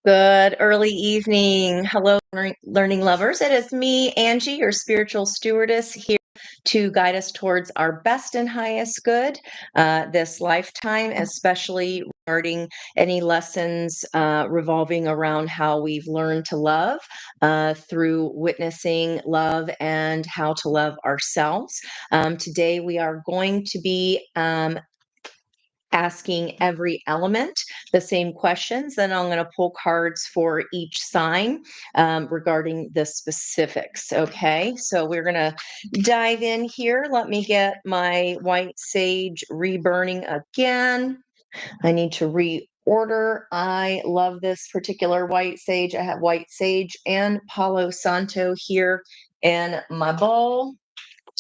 Good early evening. Hello, learning lovers. It is me, Angie, your spiritual stewardess, here to guide us towards our best and highest good this lifetime, especially regarding any lessons revolving around how we've learned to love through witnessing love and how to love ourselves. Today, we are going to be asking every element the same questions. Then I'm going to pull cards for each sign regarding the specifics. Okay, so we're going to dive in here. Let me get my white sage reburning again. I need to reorder. I love this particular white sage. I have white sage and Palo Santo here in my bowl.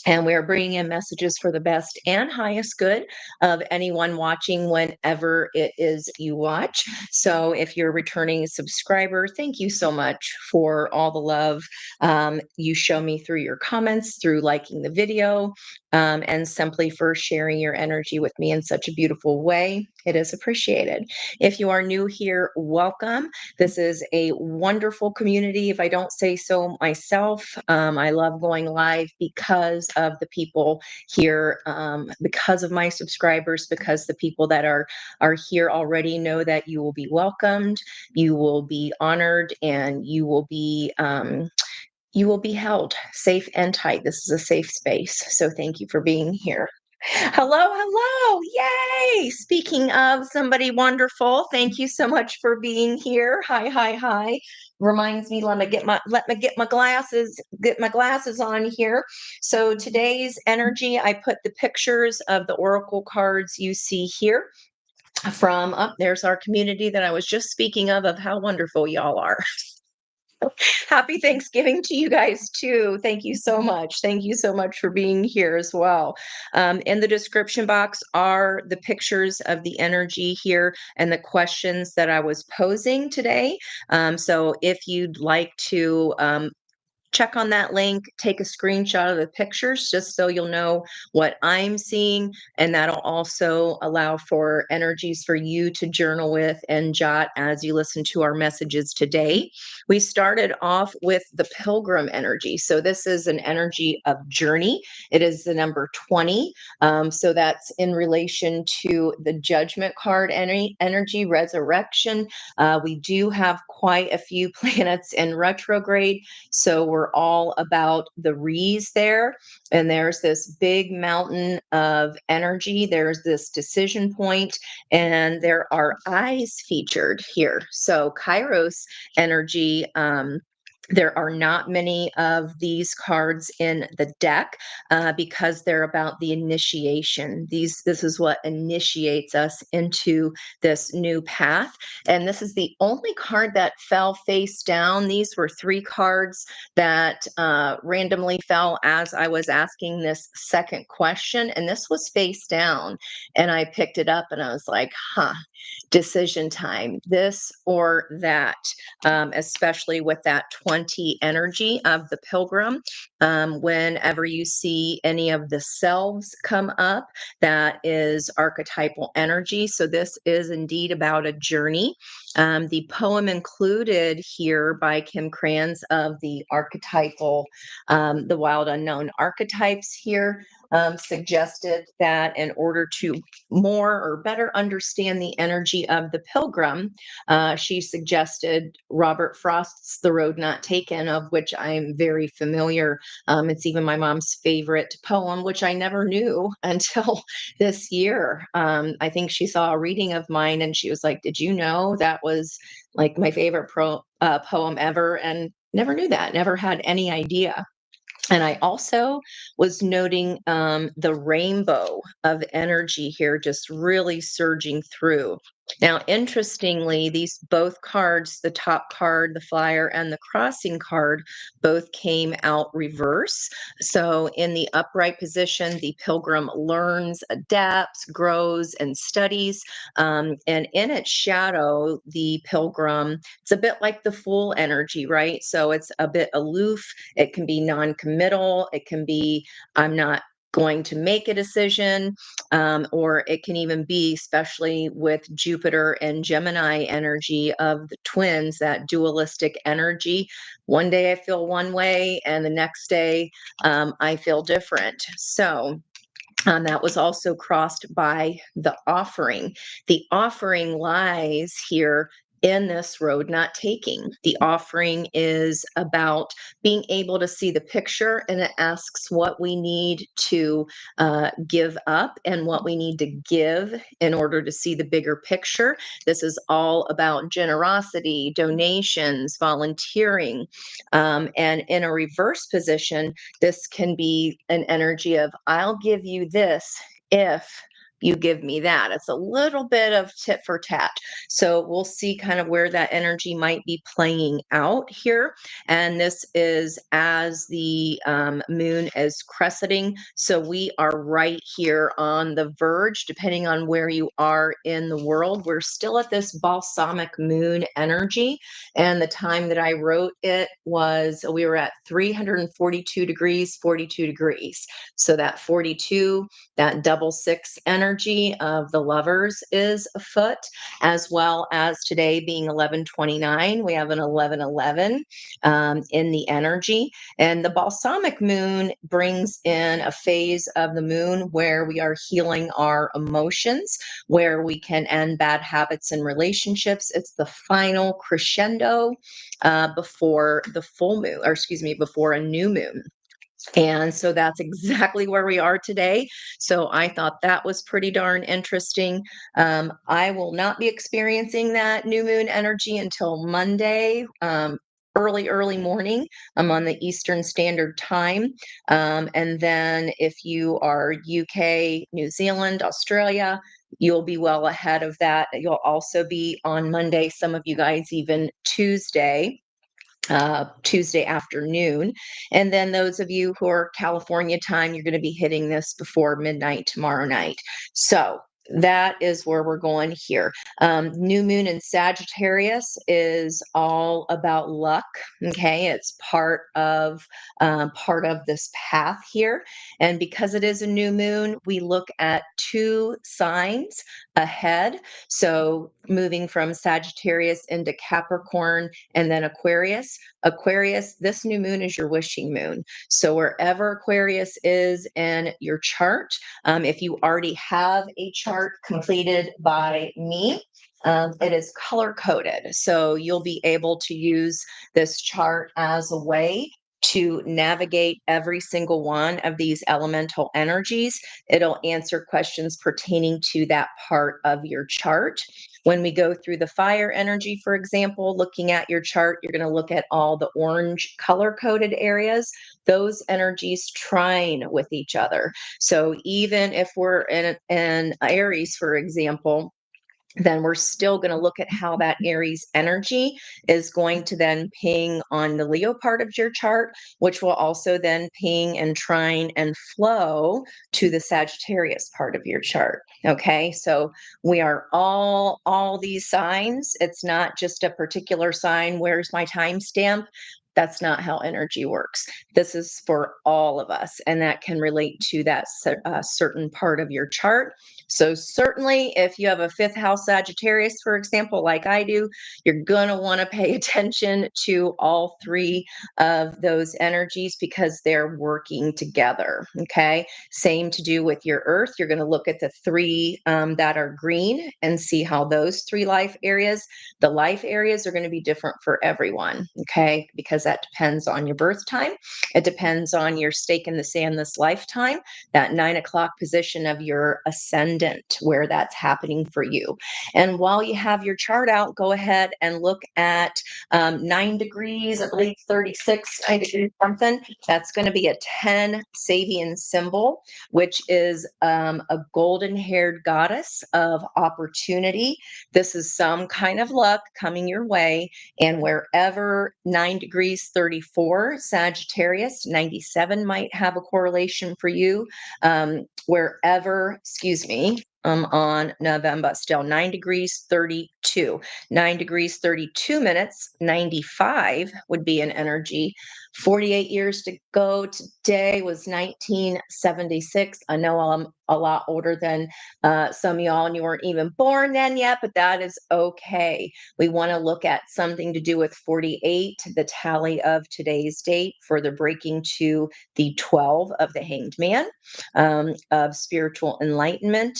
And we are bringing in messages for the best and highest good of anyone watching whenever it is you watch. So if you're a returning subscriber, thank you so much for all the love you show me through your comments, through liking the video, and simply for sharing your energy with me in such a beautiful way. It is appreciated. If you are new here, welcome. This is a wonderful community, if I don't say so myself. I love going live because of the people here, because of my subscribers, because the people that are here already know that you will be welcomed, you will be honored, and you will be held safe and tight. This is a safe space. So thank you for being here. Hello, hello. Yay. Speaking of somebody wonderful, thank you so much for being here. Hi, hi, hi. Reminds me, let me get my glasses on here. So today's energy, I put the pictures of the oracle cards you see here from up there's our community that I was just speaking of how wonderful y'all are. Happy Thanksgiving to you guys too. Thank you so much. Thank you so much for being here as well. In the description box are the pictures of the energy here and the questions that I was posing today. So if you'd like to check on that link, take a screenshot of the pictures just so you'll know what I'm seeing. And that'll also allow for energies for you to journal with and jot as you listen to our messages today. We started off with the pilgrim energy. So this is an energy of journey. It is the number 20. So that's in relation to the judgment card energy, resurrection. We do have quite a few planets in retrograde. So we're all about the Re's there. And there's this big mountain of energy. There's this decision point, and there are eyes featured here. So Kairos energy. There are not many of these cards in the deck because they're about the initiation. This is what initiates us into this new path. And this is the only card that fell face down. These were 3 cards that randomly fell as I was asking this second question. And this was face down. And I picked it up and I was like, decision time, this or that, especially with that 20 energy of the pilgrim. Whenever you see any of the selves come up, that is archetypal energy. So this is indeed about a journey. The poem included here by Kim Kranz of the archetypal, the wild unknown archetypes here, suggested that in order to more or better understand the energy of the pilgrim, she suggested Robert Frost's The Road Not Taken, of which I'm very familiar. It's even my mom's favorite poem, which I never knew until this year. I think she saw a reading of mine and she was like, "Did you know that was like my favorite poem ever?" And never knew that, never had any idea. And I also was noting the rainbow of energy here just really surging through. Now, interestingly, these both cards, the top card, the flyer, and the crossing card, both came out reverse. So in the upright position, the pilgrim learns, adapts, grows, and studies. And in its shadow, the pilgrim, it's a bit like the Fool energy, right? So it's a bit aloof. It can be non-committal. It can be, I'm not going to make a decision, or it can even be, especially with Jupiter and Gemini energy of the twins, that dualistic energy. One day I feel one way, and the next day I feel different. So that was also crossed by the offering. The offering lies here in this road not taking. The offering is about being able to see the picture, and it asks what we need to give up and what we need to give in order to see the bigger picture. This is all about generosity, donations, volunteering. And in a reverse position, this can be an energy of, I'll give you this if you give me that. It's a little bit of tit for tat. So we'll see kind of where that energy might be playing out here. And this is as the moon is crescenting. So we are right here on the verge, depending on where you are in the world. We're still at this balsamic moon energy. And the time that I wrote it was, we were at 342 degrees, 42 degrees. So that 42, that double six energy of the lovers is afoot, as well as today being 1129. We have an 1111 in the energy. And the balsamic moon brings in a phase of the moon where we are healing our emotions, where we can end bad habits and relationships. It's the final crescendo before the full moon, or excuse me, before a new moon. And so that's exactly where we are today. So I thought that was pretty darn interesting. I will not be experiencing that new moon energy until Monday. Early morning. I'm on the Eastern Standard Time. And then if you are UK, New Zealand, Australia, you'll be well ahead of that. You'll also be on Monday, some of you guys even Tuesday afternoon. And then those of you who are California time, you're going to be hitting this before midnight tomorrow night. So that is where we're going here. New moon in Sagittarius is all about luck. Okay, it's part of this path here, and because it is a new moon, we look at two signs ahead. So moving from Sagittarius into Capricorn and then Aquarius. Aquarius, this new moon is your wishing moon. So wherever Aquarius is in your chart, if you already have a chart completed by me, it is color coded. So you'll be able to use this chart as a way to navigate every single one of these elemental energies. It'll answer questions pertaining to that part of your chart. When we go through the fire energy, for example, looking at your chart, you're going to look at all the orange color coded areas. Those energies trine with each other. So even if we're in Aries, for example, then we're still going to look at how that Aries energy is going to then ping on the Leo part of your chart, which will also then ping and trine and flow to the Sagittarius part of your chart. Okay, so we are all these signs. It's not just a particular sign. Where's my timestamp? That's not how energy works. This is for all of us, and that can relate to that certain part of your chart. So certainly if you have a fifth house Sagittarius, for example, like I do, you're going to want to pay attention to all three of those energies because they're working together. Okay. Same to do with your earth. You're going to look at the three that are green and see how those three life areas, the life areas are going to be different for everyone. Okay. Because that depends on your birth time. It depends on your stake in the sand this lifetime, that 9 o'clock position of your ascendant, where that's happening for you. And while you have your chart out, go ahead and look at 9 degrees, I believe 36, 9 degrees something. That's going to be a 10 Sabian symbol, which is a golden haired goddess of opportunity. This is some kind of luck coming your way. And wherever 9 degrees 34, Sagittarius, 97 might have a correlation for you. Wherever, excuse me, on November. Still 9 degrees, 32. 9 degrees, 32 minutes. 95 would be an energy. 48 years to go. Today was 1976. I know I'm a lot older than some of y'all, and you weren't even born then yet, but that is okay. We want to look at something to do with 48, the tally of today's date, further breaking to the 12 of the Hanged Man, of spiritual enlightenment.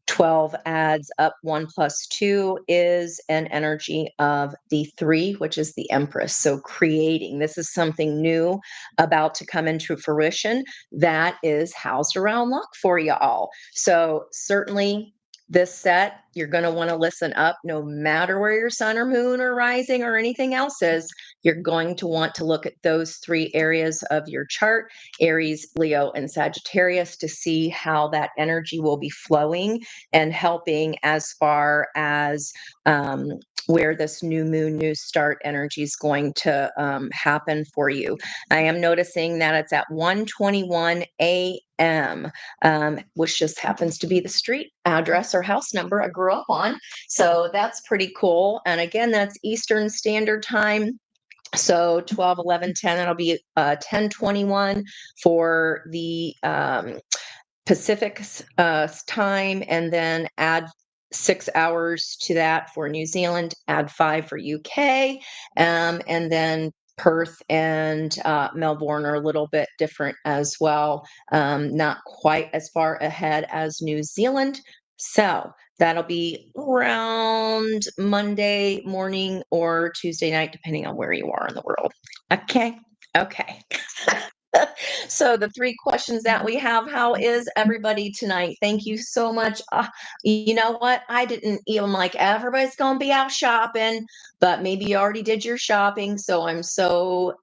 12 adds up 1 plus 2 is an energy of the 3, which is the Empress. So creating, this is something new about to come into fruition that is housed around luck for you all. So certainly this set, you're going to want to listen up no matter where your sun or moon or rising or anything else is. You're going to want to look at those 3 areas of your chart, Aries, Leo, and Sagittarius, to see how that energy will be flowing and helping as far as where this new moon, new start energy is going to happen for you. I am noticing that it's at 1:21 a.m., which just happens to be the street address or house number I grew up on. So that's pretty cool. And again, that's Eastern Standard Time. So 12, 11, 10, that'll be 10:21 for the Pacific time, and then add 6 hours to that for New Zealand, add 5 for UK, and then Perth and Melbourne are a little bit different as well, not quite as far ahead as New Zealand. So that'll be around Monday morning or Tuesday night, depending on where you are in the world. Okay. Okay. So the 3 questions that we have, how is everybody tonight? Thank you so much. You know what? I didn't even like everybody's going to be out shopping, but maybe you already did your shopping. So I'm so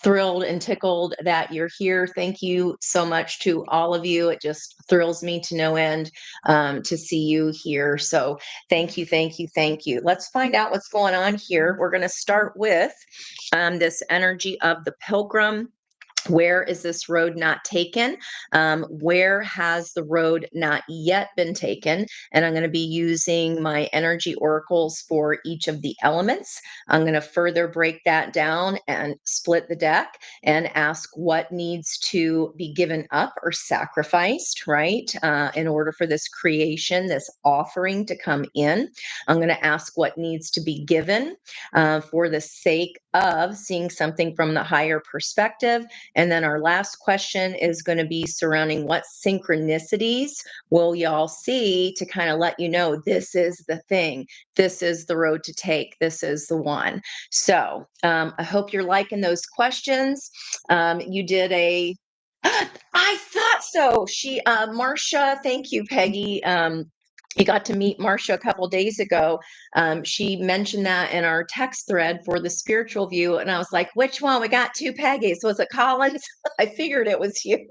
thrilled and tickled that you're here. Thank you so much to all of you. It just thrills me to no end to see you here. So thank you, thank you, thank you. Let's find out what's going on here. We're going to start with this energy of the pilgrim. Where is this road not taken? Where has the road not yet been taken? And I'm going to be using my energy oracles for each of the elements. I'm going to further break that down and split the deck and ask what needs to be given up or sacrificed, right? In order for this creation, this offering to come in. I'm going to ask what needs to be given for the sake of seeing something from the higher perspective. And then our last question is going to be surrounding what synchronicities will y'all see to kind of let you know this is the thing, this is the road to take, this is the one. So I hope you're liking those questions. You did a, I thought so. Marcia, thank you, Peggy. You got to meet Marcia a couple days ago. She mentioned that in our text thread for the spiritual view. And I was like, which one? We got 2 Peggy's. Was it Collins? I figured it was you.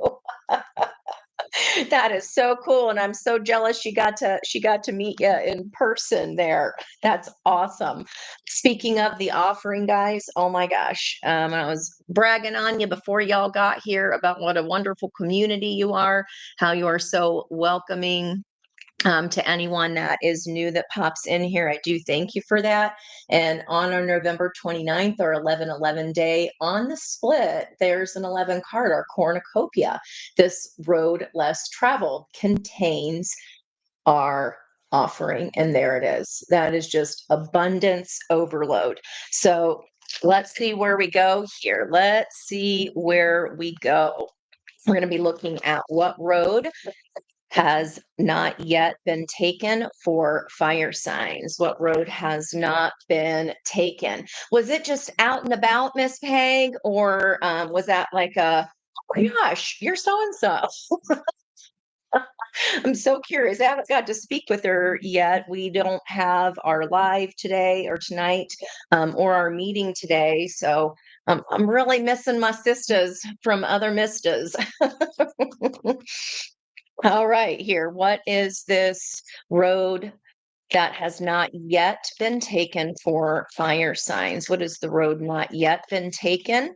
That is so cool. And I'm so jealous she got to meet you in person there. That's awesome. Speaking of the offering, guys, oh my gosh. I was bragging on you before y'all got here about what a wonderful community you are, how you are so welcoming to anyone that is new that pops in here. I do thank you for that. And on our November 29th or 11/11 day on the split, there's an 11 card, our cornucopia. This road less traveled contains our offering. And there it is. That is just abundance overload. So let's see where we go here. Let's see where we go. We're going to be looking at what road has not yet been taken for fire signs. What road has not been taken? Was it just out and about, Miss Peg, or was that like a, oh my gosh, you're so and so? I'm so curious. I haven't got to speak with her yet. We don't have our live today or tonight, or our meeting today. So I'm really missing my sisters from other mistas. All right, here. What is this road that has not yet been taken for fire signs? What is the road not yet been taken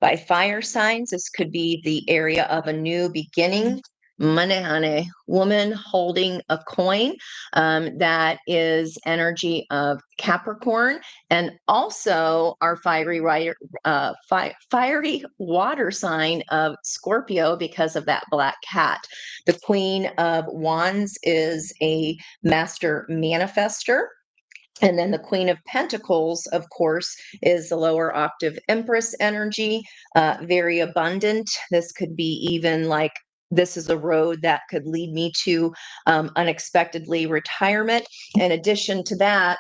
by fire signs? This could be the area of a new beginning, money, honey, woman holding a coin. That is energy of Capricorn, and also our fiery water sign of Scorpio because of that black cat. The Queen of Wands is a master manifester. And then the Queen of Pentacles, of course, is the lower octave Empress energy, very abundant. This could be even like this is a road that could lead me to unexpectedly retirement. In addition to that,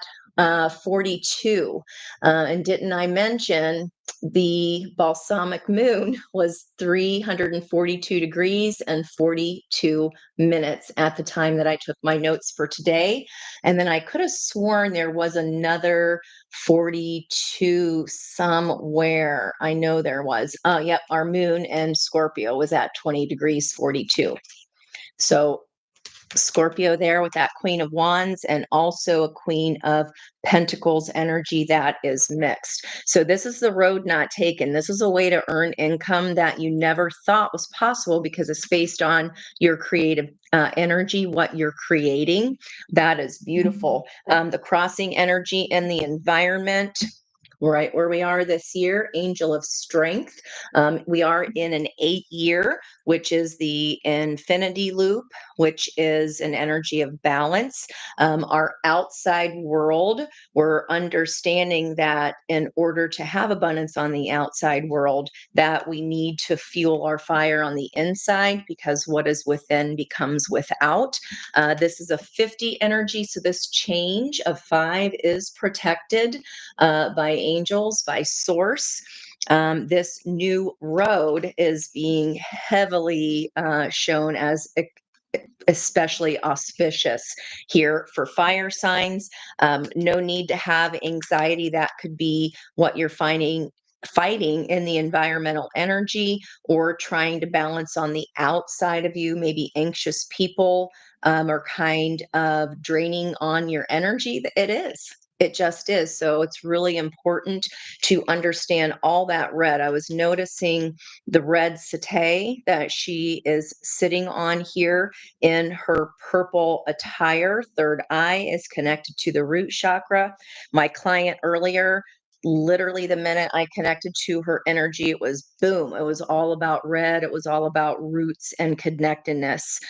42. And didn't I mention the balsamic moon was 342 degrees and 42 minutes at the time that I took my notes for today. And then I could have sworn there was another 42 somewhere. I know there was. Yep, our moon and Scorpio was at 20 degrees 42. So Scorpio there with that Queen of Wands and also a Queen of Pentacles energy that is mixed. So this is the road not taken. This is a way to earn income that you never thought was possible because it's based on your creative energy, what you're creating. That is beautiful. The crossing energy and the environment. Right where we are this year, angel of strength. We are in an 8-year, which is the infinity loop, which is an energy of balance. Our outside world, we're understanding that in order to have abundance on the outside world, that we need to fuel our fire on the inside because what is within becomes without. This is a 50 energy, so this change of 5 is protected by angels, by source. This new road is being heavily shown as especially auspicious here for fire signs. No need to have anxiety. That could be what you're fighting in the environmental energy or trying to balance on the outside of you. Maybe anxious people are kind of draining on your energy. It is. It just is. So it's really important to understand all that red. I was noticing the red setae that she is sitting on here in her purple attire. Third eye is connected to the root chakra. My client earlier, literally the minute I connected to her energy, it was boom. It was all about red. It was all about roots and connectedness,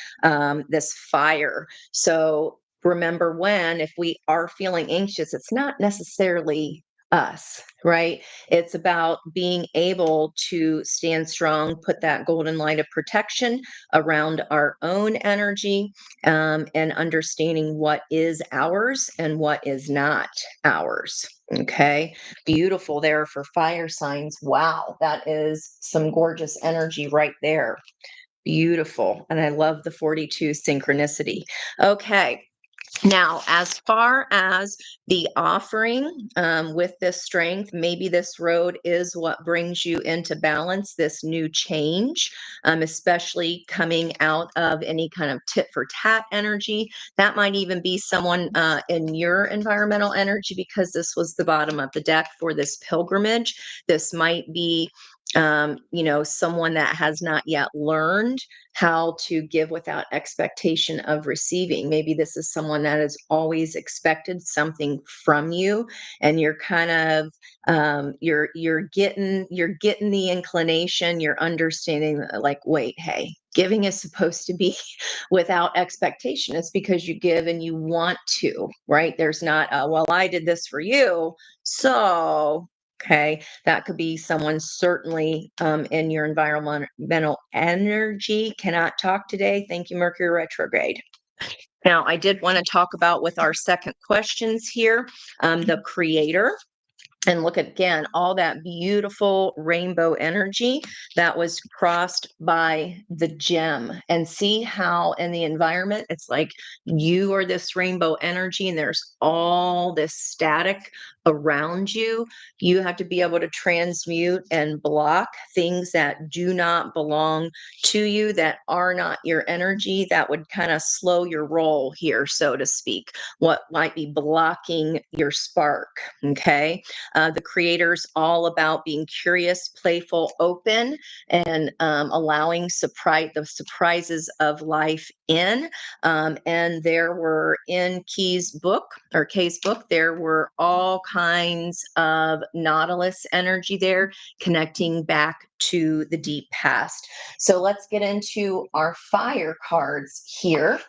this fire. So remember if we are feeling anxious, it's not necessarily us, right? It's about being able to stand strong, put that golden light of protection around our own energy, and understanding what is ours and what is not ours. Okay, beautiful there for fire signs. Wow, that is some gorgeous energy right there. Beautiful. And I love the 42 synchronicity. Okay. Now, as far as the offering with this strength, maybe this road is what brings you into balance, this new change, especially coming out of any kind of tit for tat energy. That might even be someone in your environmental energy because this was the bottom of the deck for this pilgrimage. This might be someone that has not yet learned how to give without expectation of receiving. Maybe this is someone that has always expected something from you, and you're kind of you're getting the inclination, you're understanding like, wait, hey, giving is supposed to be without expectation. It's because you give and you want to, right? There's not well, I did this for you, so okay, that could be someone certainly in your environmental energy. Cannot talk today. Thank you, Mercury retrograde. Now, I did want to talk about with our second questions here, the creator. And look at, again, all that beautiful rainbow energy that was crossed by the gem. And see how in the environment, it's like you are this rainbow energy and there's all this static around you. You have to be able to transmute and block things that do not belong to you, that are not your energy, that would kind of slow your roll here, so to speak. What might be blocking your spark? Okay. The creator's all about being curious, playful, open, and allowing the surprises of life in. And there were in Kay's book, there were all kinds of Nautilus energy there connecting back to the deep past. So let's get into our fire cards here.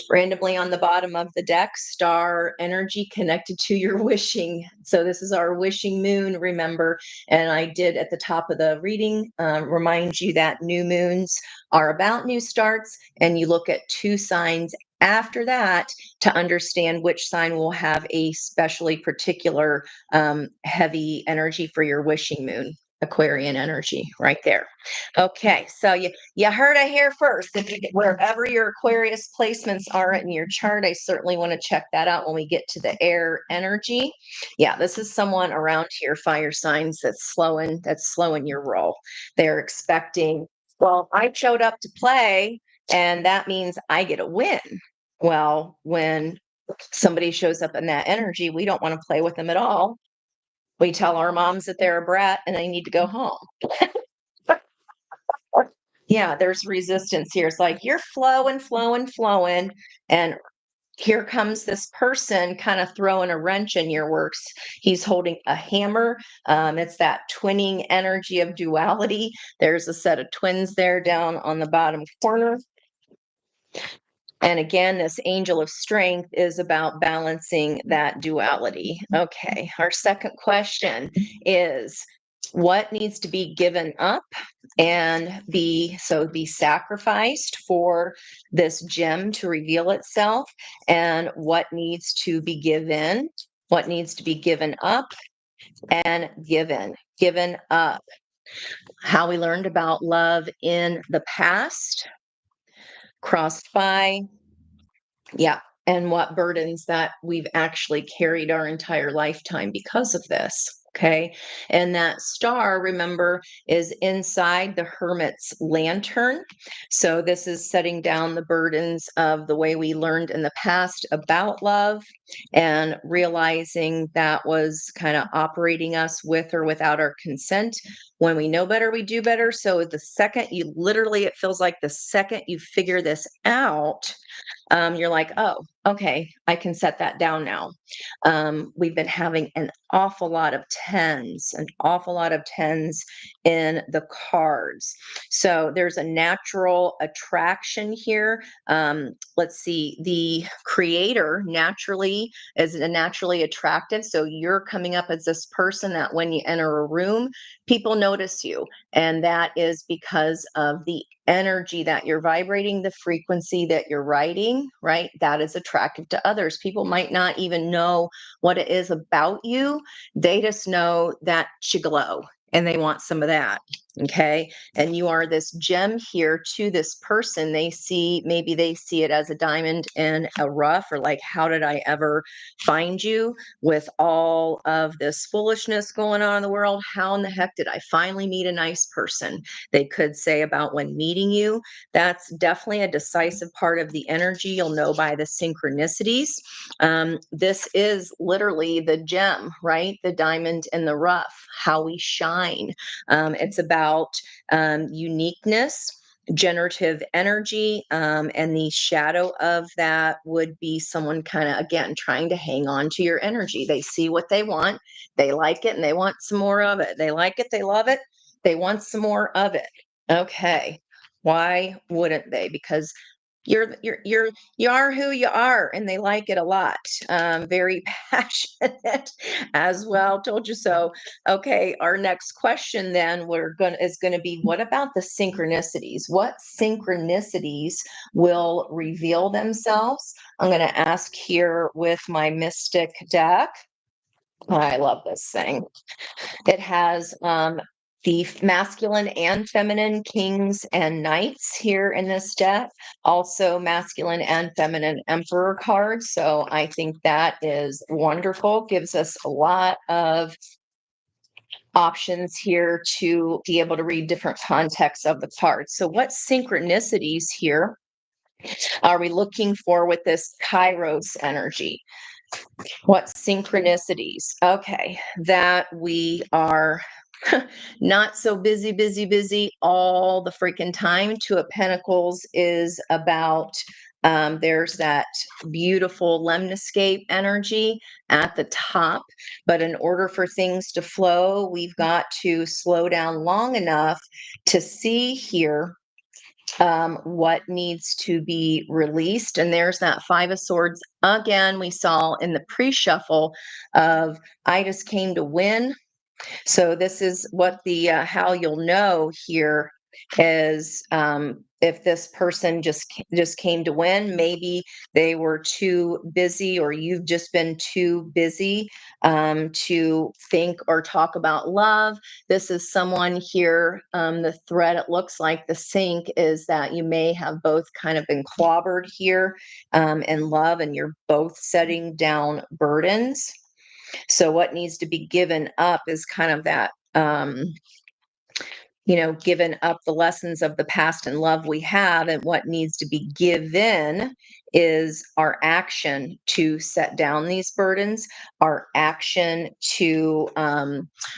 Randomly on the bottom of the deck, star energy connected to your wishing. So this is our wishing moon, remember. And I did at the top of the reading remind you that new moons are about new starts, and you look at 2 signs after that to understand which sign will have a specially particular heavy energy for your wishing moon. Aquarian energy right there. Okay, so you heard it here first. If you, wherever your Aquarius placements are in your chart, I certainly want to check that out when we get to the air energy. Yeah, this is someone around here, fire signs, that's slowing your roll. They're expecting, well, I showed up to play, and that means I get a win. Well, when somebody shows up in that energy, we don't want to play with them at all. We tell our moms that they're a brat and they need to go home. Yeah, there's resistance here. It's like you're flowing, flowing, flowing. And here comes this person kind of throwing a wrench in your works. He's holding a hammer. It's that twinning energy of duality. There's a set of twins there down on the bottom corner. And again, this angel of strength is about balancing that duality. Okay, our second question is, what needs to be given up and be sacrificed for this gem to reveal itself, and what needs to be given, what needs to be given up and given up. How we learned about love in the past, crossed by, yeah, and what burdens that we've actually carried our entire lifetime because of this. Okay. And that star, remember, is inside the hermit's lantern. So this is setting down the burdens of the way we learned in the past about love, and realizing that was kind of operating us with or without our consent. When we know better, we do better. So the second you literally, it feels like the second you figure this out, you're like, oh, okay, I can set that down now. We've been having an awful lot of tens in the cards. So there's a natural attraction here. Let's see, the creator naturally is a naturally attractive. So you're coming up as this person that when you enter a room, people notice you. And that is because of the energy that you're vibrating, the frequency that you're writing, right? That is attractive to others. People might not even know what it is about you. They just know that you glow and they want some of that. Okay. And you are this gem here to this person. Maybe they see it as a diamond in a rough, or like, how did I ever find you with all of this foolishness going on in the world? How in the heck did I finally meet a nice person? They could say about when meeting you. That's definitely a decisive part of the energy. You'll know by the synchronicities. This is literally the gem, right? The diamond in the rough, how we shine. It's about uniqueness, generative energy, and the shadow of that would be someone kind of, again, trying to hang on to your energy. They see what they want, they like it, and they want some more of it. They like it, they love it, they want some more of it. Okay. Why wouldn't they? Because you are who you are, and they like it a lot. Very passionate as well. Told you so. Okay, our next question then is gonna be, what about the synchronicities? What synchronicities will reveal themselves? I'm gonna ask here with my mystic deck. I love this thing. It has the masculine and feminine kings and knights here in this deck. Also masculine and feminine emperor cards. So I think that is wonderful. Gives us a lot of options here to be able to read different contexts of the cards. So what synchronicities here are we looking for with this Kairos energy? What synchronicities? Okay, that we are not so busy all the freaking time. Two of Pentacles is about there's that beautiful lemniscape energy at the top. But in order for things to flow, we've got to slow down long enough to see here what needs to be released. And there's that Five of Swords again, we saw in the pre-shuffle of I just came to win. So this is what the how you'll know here is if this person just came to win. Maybe they were too busy, or you've just been too busy to think or talk about love. This is someone here. The thread, it looks like the sync is that you may have both kind of been clobbered here in love, and you're both setting down burdens. So what needs to be given up is kind of that, given up the lessons of the past and love we have. And what needs to be given is our action to set down these burdens, our action to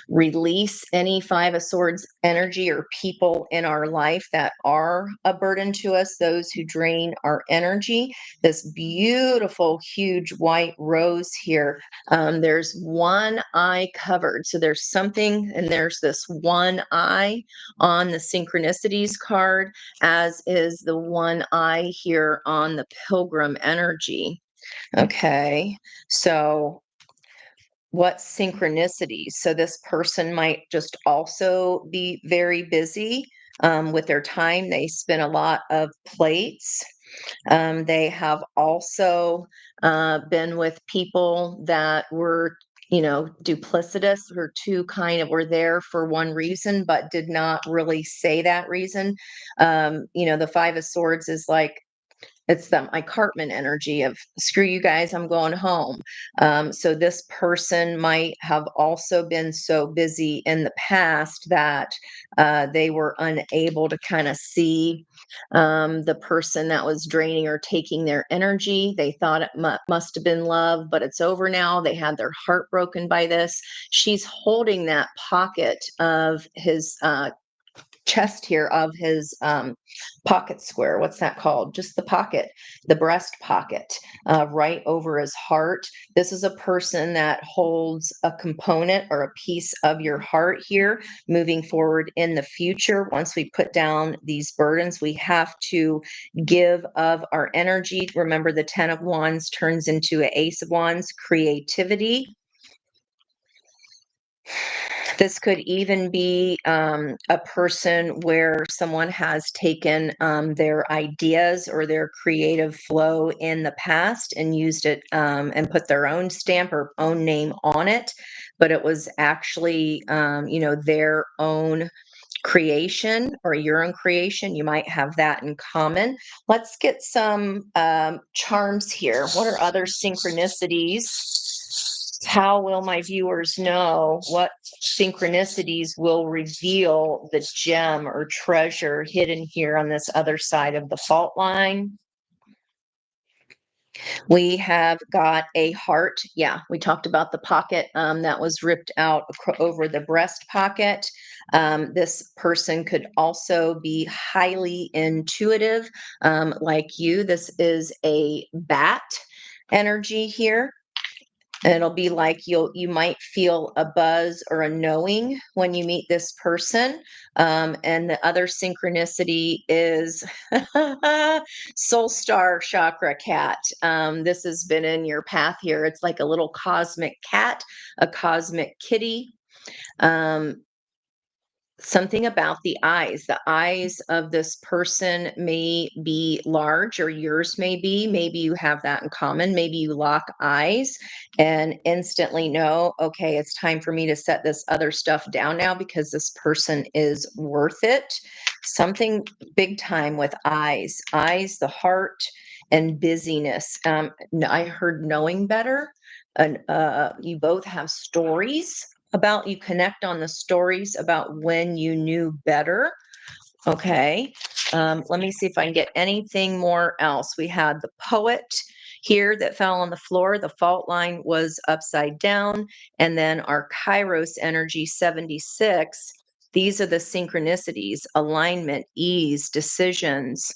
release any Five of Swords energy or people in our life that are a burden to us, those who drain our energy. This beautiful, huge white rose here. There's one eye covered. So there's something, and there's this one eye on the synchronicities card, as is the one eye here on the pilgrim energy. Okay, so what synchronicities? So this person might just also be very busy with their time. They spin a lot of plates. They have also been with people that were, duplicitous, or too kind of were there for one reason, but did not really say that reason. The Five of Swords is like, it's my Cartman energy of screw you guys, I'm going home. So this person might have also been so busy in the past that they were unable to kind of see the person that was draining or taking their energy. They thought it must have been love, but it's over now. They had their heart broken by this. She's holding that pocket of his chest here, of his pocket square. What's that called? Just the pocket, the breast pocket, right over his heart. This is a person that holds a component or a piece of your heart here moving forward in the future. Once we put down these burdens, we have to give of our energy. Remember, the 10 of Wands turns into an Ace of Wands, creativity. This could even be a person where someone has taken their ideas or their creative flow in the past and used it and put their own stamp or own name on it, but it was actually, their own creation or your own creation. You might have that in common. Let's get some charms here. What are other synchronicities? How will my viewers know what synchronicities will reveal the gem or treasure hidden here on this other side of the fault line? We have got a heart. Yeah, we talked about the pocket that was ripped out over the breast pocket. This person could also be highly intuitive, like you. This is a bat energy here. And it'll be like you might feel a buzz or a knowing when you meet this person. And the other synchronicity is soul star chakra cat. This has been in your path here. It's like a little cosmic cat, a cosmic kitty. Um, something about the eyes. The eyes of this person may be large, or yours may be. Maybe you have that in common. Maybe you lock eyes and instantly know, okay, it's time for me to set this other stuff down now because this person is worth it. Something big time with eyes, the heart, and busyness. I heard knowing better. And you both have stories about, you connect on the stories about when you knew better. Okay. Let me see if I can get anything more else. We had the poet here that fell on the floor. The fault line was upside down. And then our Kairos energy 76. These are the synchronicities, alignment, ease, decisions.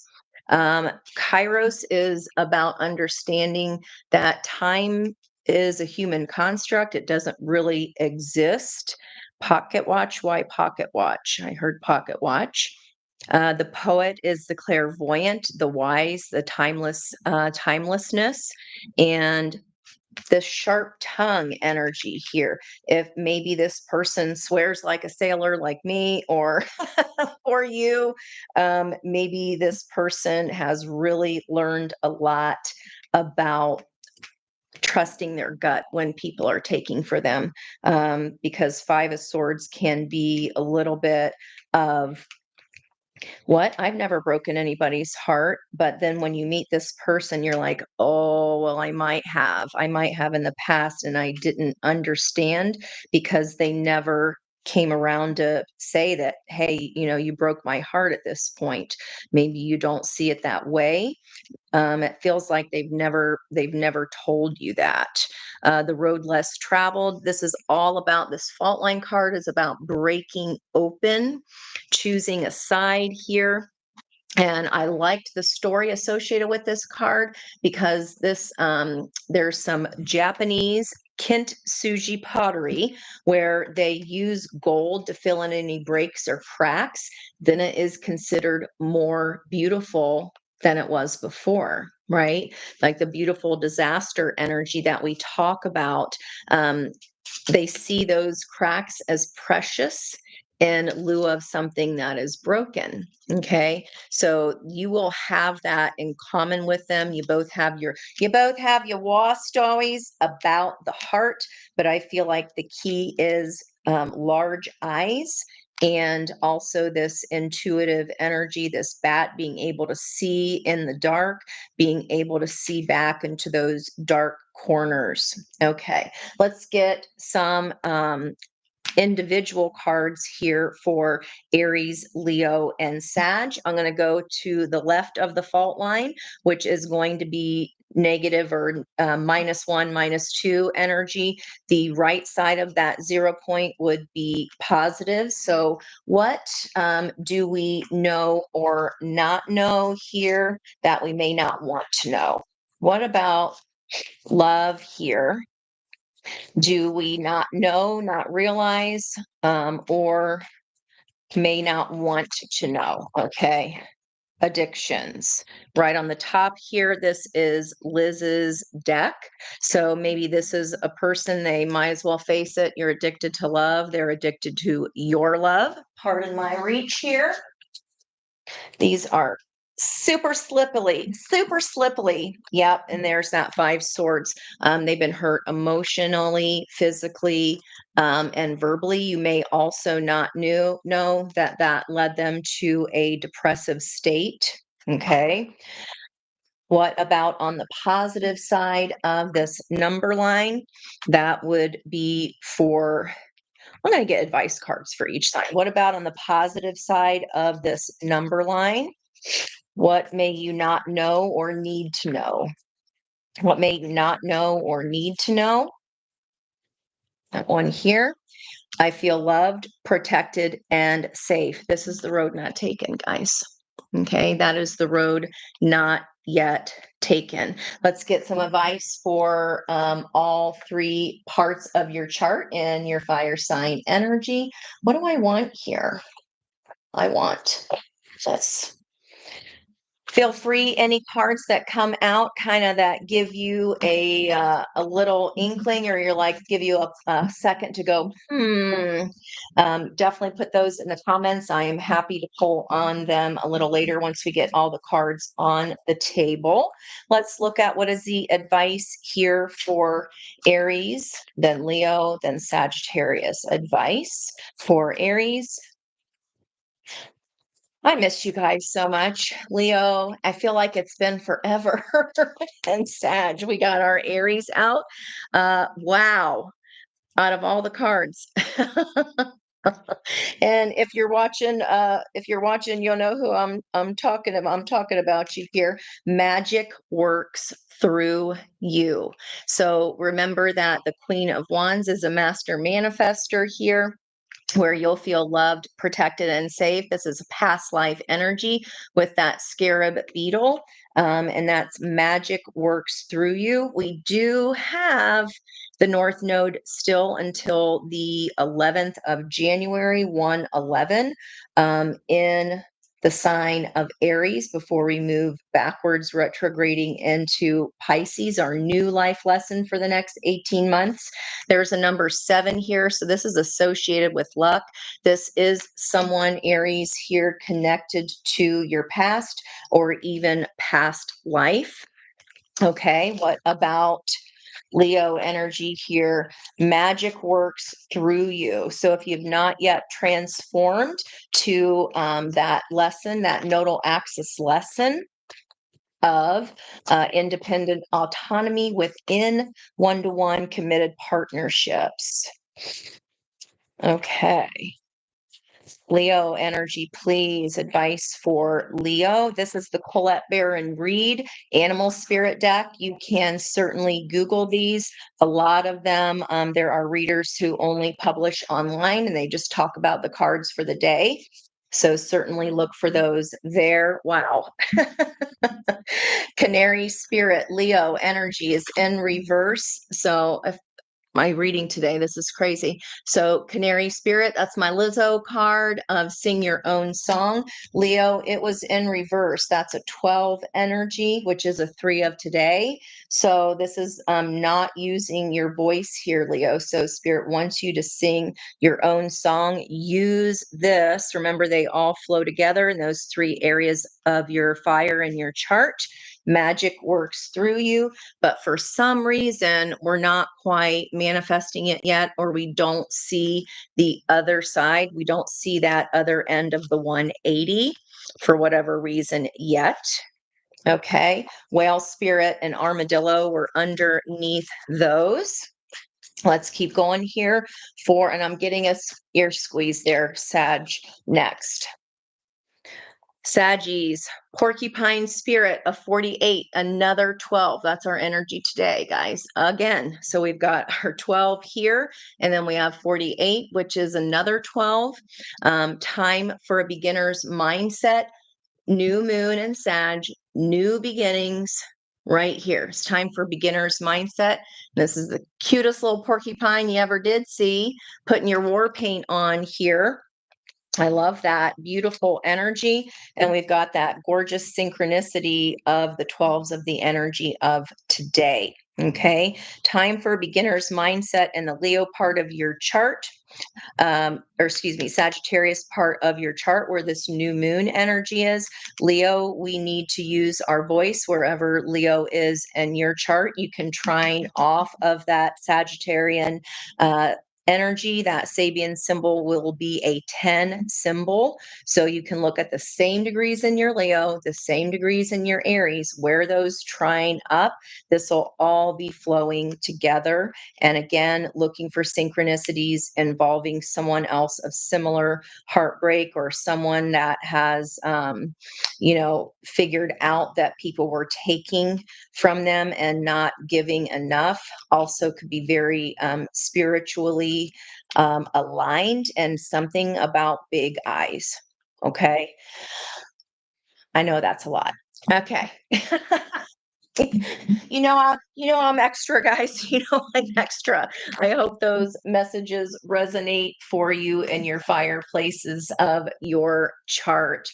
Kairos is about understanding that time is a human construct. It doesn't really exist. Pocket watch, why pocket watch? I heard pocket watch. The poet is the clairvoyant, the wise, the timelessness, and the sharp tongue energy here. If maybe this person swears like a sailor, like me, or or you, maybe this person has really learned a lot about trusting their gut when people are taking for them, because Five of Swords can be a little bit of, what? I've never broken anybody's heart. But then when you meet this person, you're like, oh, well, I might have in the past, and I didn't understand because they never came around to say that, hey, you broke my heart at this point. Maybe you don't see it that way. It feels like they've never told you that. The road less traveled. This is all about, this fault line card is about breaking open, choosing a side here. And I liked the story associated with this card because there's some Japanese kintsugi pottery where they use gold to fill in any breaks or cracks. Then it is considered more beautiful than it was before, right? Like the beautiful disaster energy that we talk about. Um, they see those cracks as precious in lieu of something that is broken. Okay. So you will have that in common with them. You both have your war stories about the heart, but I feel like the key is large eyes, and also this intuitive energy, this bat being able to see in the dark, being able to see back into those dark corners. Okay, let's get some individual cards here for Aries, Leo, and Sag. I'm going to go to the left of the fault line, which is going to be negative, or -1, -2 energy. The right side of that 0 point would be positive. So what do we know or not know here that we may not want to know? What about love here? Do we not know, not realize, or may not want to know? Okay. Addictions. Right on the top here, this is Liz's deck. So maybe this is a person, they might as well face it. You're addicted to love. They're addicted to your love. Pardon my reach here. These are super slippily, super slippily. Yep. And there's that Five Swords. They've been hurt emotionally, physically, and verbally. You may also not know that that led them to a depressive state. Okay. What about on the positive side of this number line? That would be for, I'm going to get advice cards for each side. What about on the positive side of this number line? What may you not know or need to know? What may you not know or need to know? That one here. I feel loved, protected, and safe. This is the road not taken, guys. Okay, that is the road not yet taken. Let's get some advice for all three parts of your chart and your fire sign energy. What do I want here? I want this. Feel free, any cards that come out kind of that give you a little inkling, or you're like, give you a second to go, definitely put those in the comments. I am happy to pull on them a little later once we get all the cards on the table. Let's look at what is the advice here for Aries, then Leo, then Sagittarius. Advice for Aries. I missed you guys so much. Leo, I feel like it's been forever. And Sag, we got our Aries out. Wow, out of all the cards. And if you're watching, you'll know who I'm talking about. I'm talking about you here. Magic works through you. So remember that the Queen of Wands is a master manifester here, where you'll feel loved, protected, and safe. This is past life energy with that scarab beetle. And that's magic works through you. We do have the North Node still until the 11th of January, 1/11, in the sign of Aries before we move backwards, retrograding into Pisces, our new life lesson for the next 18 months. There's a number 7 here. So this is associated with luck. This is someone, Aries, here connected to your past or even past life. Okay, what about Leo energy here? Magic works through you. So if you've not yet transformed to that lesson, that nodal axis lesson of independent autonomy within one-to-one committed partnerships. Okay. Leo energy, please. Advice for Leo. This is the Colette Baron Reed Animal Spirit deck. You can certainly Google these. A lot of them, there are readers who only publish online and they just talk about the cards for the day. So certainly look for those there. Wow. Canary Spirit, Leo energy is in reverse. So if my reading today, this is crazy. So Canary Spirit, that's my Lizzo card of Sing Your Own Song. Leo, it was in reverse. That's a 12 energy, which is a 3 of today. So this is not using your voice here, Leo. So Spirit wants you to sing your own song. Use this. Remember, they all flow together in those 3 areas of your fire in your chart. Magic works through you, but for some reason, we're not quite manifesting it yet, or we don't see the other side. We don't see that other end of the 180 for whatever reason yet. Okay. Whale spirit and armadillo were underneath those. Let's keep going here and I'm getting a ear squeeze there, Sag, next. Saggies, porcupine spirit of 48, another 12. That's our energy today, guys. Again, so we've got our 12 here, and then we have 48, which is another 12. Time for a beginner's mindset. New moon and Sag, new beginnings right here. It's time for beginner's mindset. This is the cutest little porcupine you ever did see, putting your war paint on here. I love that beautiful energy. And we've got that gorgeous synchronicity of the 12s of the energy of today. Okay. Time for beginner's mindset in the Leo part of your chart. Or excuse me, Sagittarius part of your chart where this new moon energy is. Leo, we need to use our voice wherever Leo is in your chart. You can trine off of that Sagittarian energy. That Sabian symbol will be a 10 symbol. So you can look at the same degrees in your Leo, the same degrees in your Aries, where those trine up. This will all be flowing together. And again, looking for synchronicities involving someone else of similar heartbreak, or someone that has, figured out that people were taking from them and not giving enough. Also could be very spiritually aligned, and something about big eyes. Okay. I know that's a lot. Okay. I'm extra, guys. I'm extra. I hope those messages resonate for you in your fireplaces of your chart.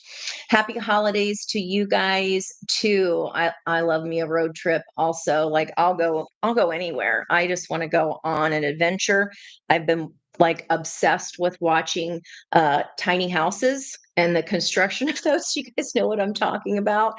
Happy holidays to you guys too. I love me a road trip also. Like I'll go anywhere. I just want to go on an adventure. I've been like obsessed with watching tiny houses and the construction of those. You guys know what I'm talking about.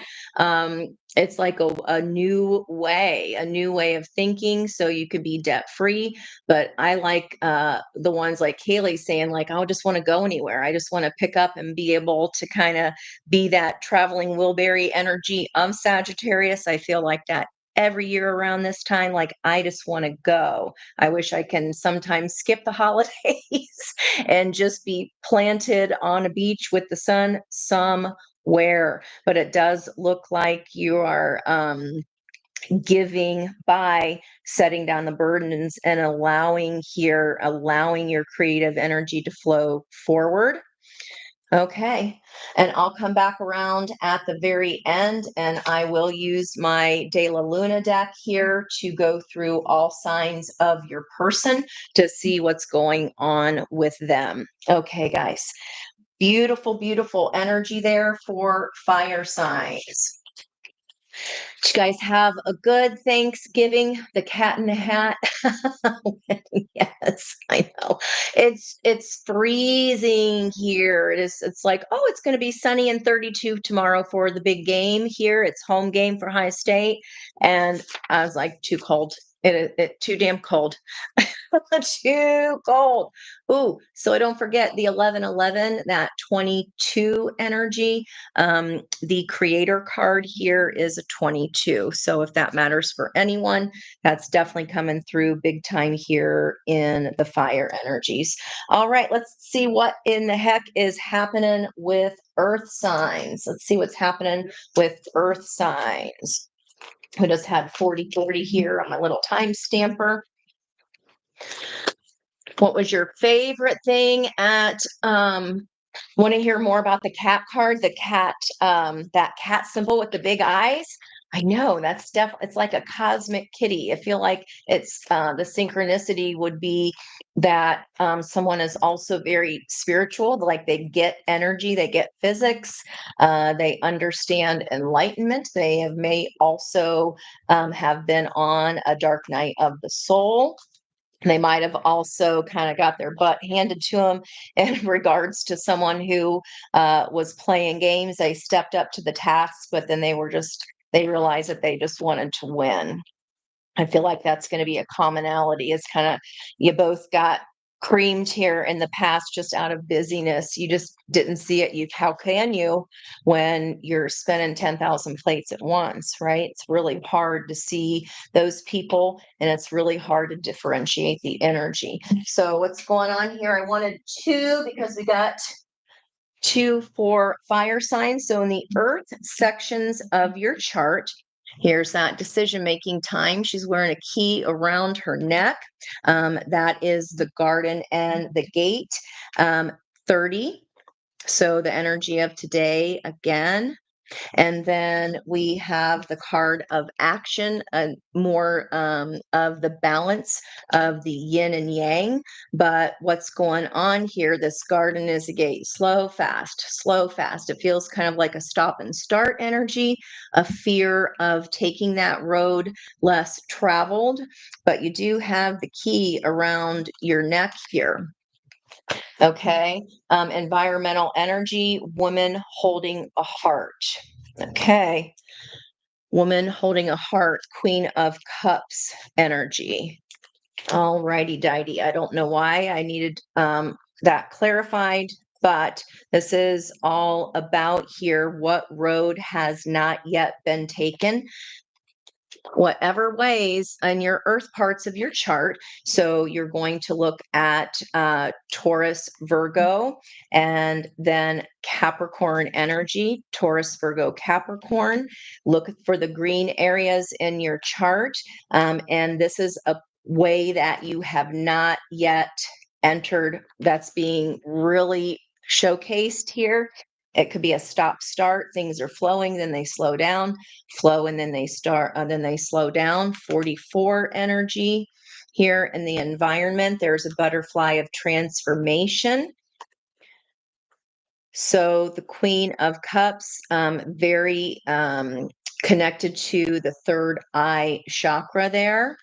It's like a new way of thinking, so you could be debt free. But I like the ones like Kaylee saying, like, I just want to go anywhere. I just want to pick up and be able to kind of be that traveling Wilbury energy of Sagittarius. I feel like that every year around this time. Like, I just want to go. I wish I can sometimes skip the holidays and just be planted on a beach with the sun somewhere. But it does look like you are giving by setting down the burdens and allowing your creative energy to flow forward. Okay. And I'll come back around at the very end and I will use my De La Luna deck here to go through all signs of your person to see what's going on with them. Okay, guys. Beautiful, beautiful energy there for fire signs. Did you guys have a good Thanksgiving? The cat in the hat. Yes, I know. It's freezing here. It's like, oh, it's going to be sunny and 32 tomorrow for the big game here. It's home game for High State. And I was like, too cold. It too damn cold. Too cold. Ooh, so I don't forget the 1111, that 22 energy. The creator card here is a 22. So if that matters for anyone, that's definitely coming through big time here in the fire energies. All right, let's see what in the heck is happening with earth signs. Let's see what's happening with earth signs. We just had 40/40 here on my little time stamper. What was your favorite thing at want to hear more about the cat card, the cat that cat symbol with the big eyes? I know that's definitely it's like a cosmic kitty. I feel like it's the synchronicity would be that someone is also very spiritual, like they get energy, they get physics, they understand enlightenment. They may also have been on a dark night of the soul. They might have also kind of got their butt handed to them in regards to someone who was playing games. They stepped up to the task, but then they realized that they just wanted to win. I feel like that's going to be a commonality. It's kind of you both got creamed here in the past just out of busyness. You just didn't see it. How can you when you're spinning 10,000 plates at once, right? It's really hard to see those people and it's really hard to differentiate the energy. So what's going on here? I wanted two because we got two for fire signs. So in the earth sections of your chart, here's that decision making time. She's wearing a key around her neck. That is the garden and the gate. 30. So the energy of today again. And then we have the card of action, more of the balance of the yin and yang. But what's going on here? This garden is a gate. Slow, fast, slow, fast. It feels kind of like a stop and start energy, a fear of taking that road less traveled. But you do have the key around your neck here. Okay. Environmental energy, woman holding a heart. Okay. Woman holding a heart, Queen of Cups energy. All righty, dighty. I don't know why I needed that clarified, but this is all about here what road has not yet been taken, whatever ways in your earth parts of your chart. So you're going to look at Taurus, Virgo, and then Capricorn energy, Taurus, Virgo, Capricorn. Look for the green areas in your chart. And this is a way that you have not yet entered that's being really showcased here It could be a stop start. Things are flowing, then they slow down, flow, and then they start, then they slow down. 44 energy here in the environment. There's a butterfly of transformation. So the Queen of Cups, very connected to the third eye chakra there.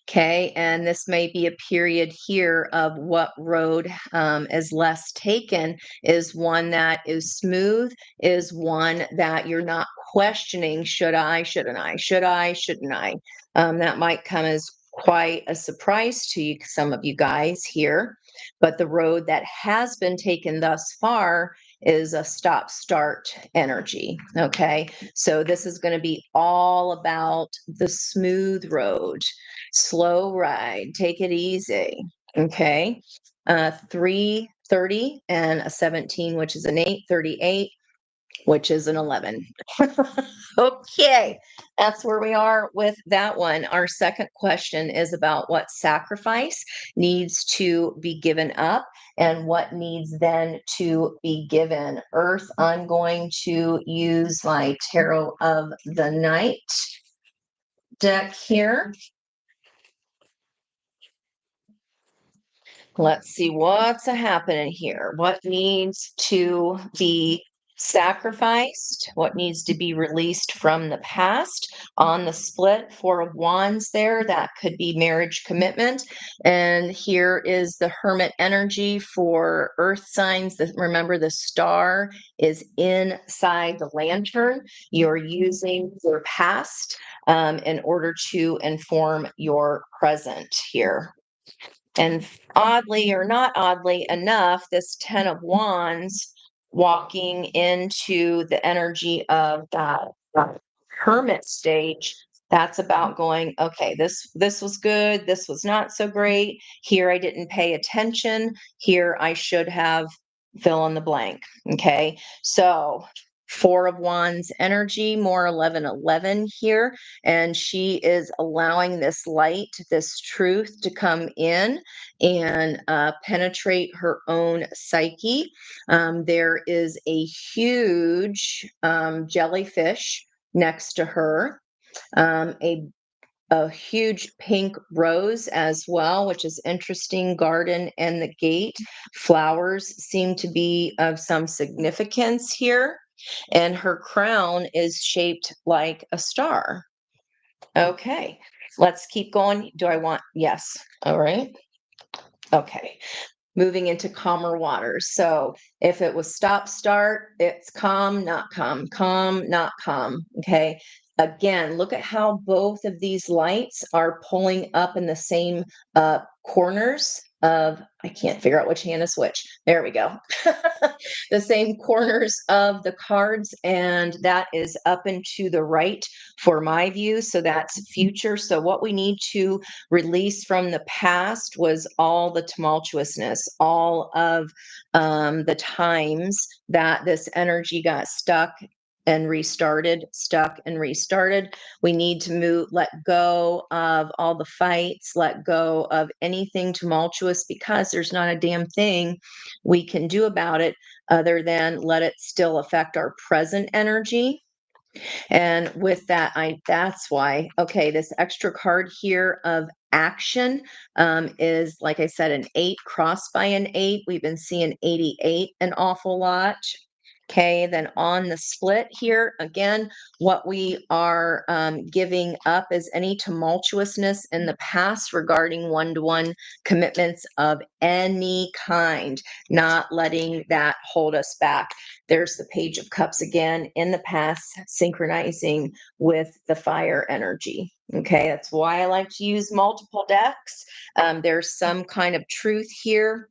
Okay, and this may be a period here of what road is less taken, is one that is smooth, is one that you're not questioning, should I, shouldn't I, should I, shouldn't I? That might come as quite a surprise to you, some of you guys here. But the road that has been taken thus far is a stop start energy. Okay, so this is going to be all about the smooth road. Slow ride, take it easy. Okay. 330 and a 17, which is an 8, 38, which is an 11. Okay. That's where we are with that one. Our second question is about what sacrifice needs to be given up and what needs then to be given. Earth, I'm going to use my Tarot of the Night deck here. Let's see what's happening here. What needs to be sacrificed? What needs to be released from the past? On the split, Four of Wands there, that could be marriage commitment. And here is the Hermit energy for earth signs. Remember, the star is inside the lantern. You're using your past in order to inform your present here. And oddly or not oddly enough, this 10 of Wands walking into the energy of that hermit stage, that's about going, okay, this was good, this was not so great. Here I didn't pay attention. Here I should have fill in the blank. Okay. So Four of Wands energy, more 1111 here. And she is allowing this light, this truth to come in and penetrate her own psyche. There is a huge jellyfish next to her, a huge pink rose as well, which is interesting. Garden and the gate. Flowers seem to be of some significance here. And her crown is shaped like a star. Okay, let's keep going. Do I want? Yes. All right. Okay. Moving into calmer waters. So if it was stop start, it's calm, not calm, calm, not calm. Okay. Again, look at how both of these lights are pulling up in the same corners of, I can't figure out which hand is which. There we go. The same corners of the cards, and that is up and to the right for my view. So that's future. So what we need to release from the past was all the tumultuousness, all of the times that this energy got stuck and restarted, stuck and restarted. We need to let go of all the fights, let go of anything tumultuous, because there's not a damn thing we can do about it other than let it still affect our present energy. And with that, that's why, okay, this extra card here of action is, like I said, an 8 crossed by an 8. We've been seeing 88 an awful lot. Okay, then on the split here, again, what we are giving up is any tumultuousness in the past regarding one-to-one commitments of any kind, not letting that hold us back. There's the Page of Cups again in the past, synchronizing with the fire energy. Okay, that's why I like to use multiple decks. There's some kind of truth here.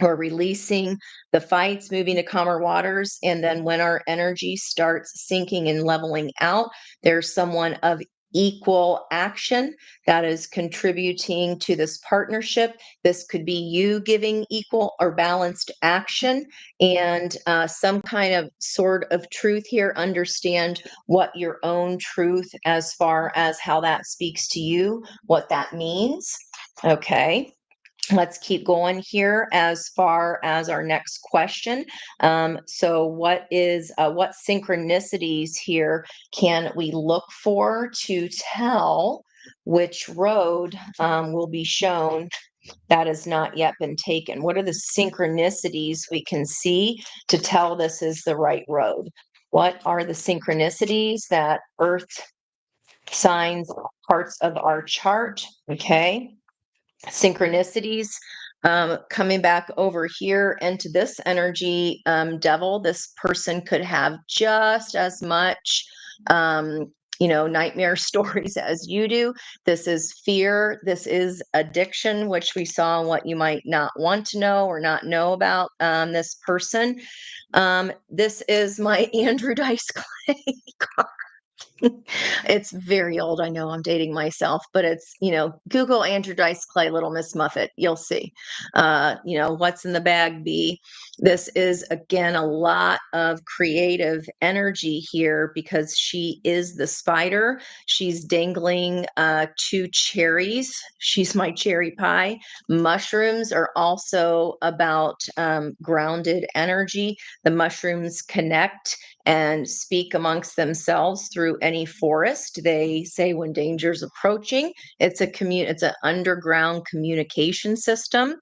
Or releasing the fights, moving to calmer waters. And then when our energy starts sinking and leveling out, there's someone of equal action that is contributing to this partnership. This could be you giving equal or balanced action, and some kind of sort of truth here. Understand what your own truth, as far as how that speaks to you, what that means. Okay. Let's keep going here as far as our next question. So what synchronicities here can we look for to tell which road will be shown that has not yet been taken? What are the synchronicities we can see to tell this is the right road? What are the synchronicities that Earth signs parts of our chart? Okay. Synchronicities coming back over here into this energy devil. This person could have just as much nightmare stories as you do. This is fear, this is addiction, which we saw what you might not want to know or not know about this person. This is my Andrew Dice Clay. It's very old. I know I'm dating myself, but it's, Google Andrew Dice Clay, Little Miss Muffet. You'll see. What's in the bag, B? This is, again, a lot of creative energy here because she is the spider. She's dangling 2 cherries. She's my cherry pie. Mushrooms are also about grounded energy. The mushrooms connect and speak amongst themselves through any forest. They say when danger's approaching, it's an underground communication system.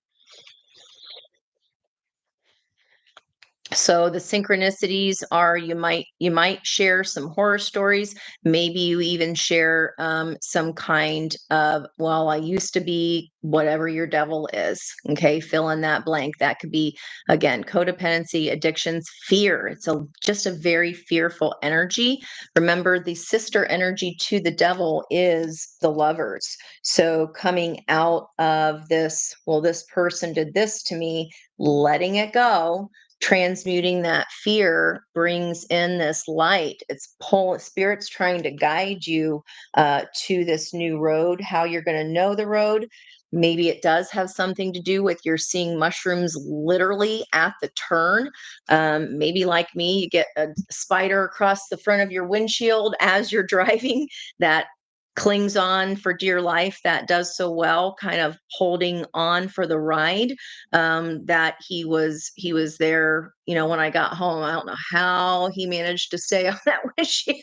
So the synchronicities are you might share some horror stories. Maybe you even share some kind of, well, I used to be whatever your devil is. Okay, fill in that blank. That could be, again, codependency, addictions, fear. It's just a very fearful energy. Remember, the sister energy to the devil is the lovers. So coming out of this, well, this person did this to me, letting it go, transmuting that fear brings in this light. It's spirit's trying to guide you to this new road. How you're going to know the road, maybe it does have something to do with you're seeing mushrooms literally at the turn. Maybe like me, you get a spider across the front of your windshield as you're driving that clings on for dear life, that does so well, kind of holding on for the ride. That he was there, when I got home. I don't know how he managed to stay on that windshield.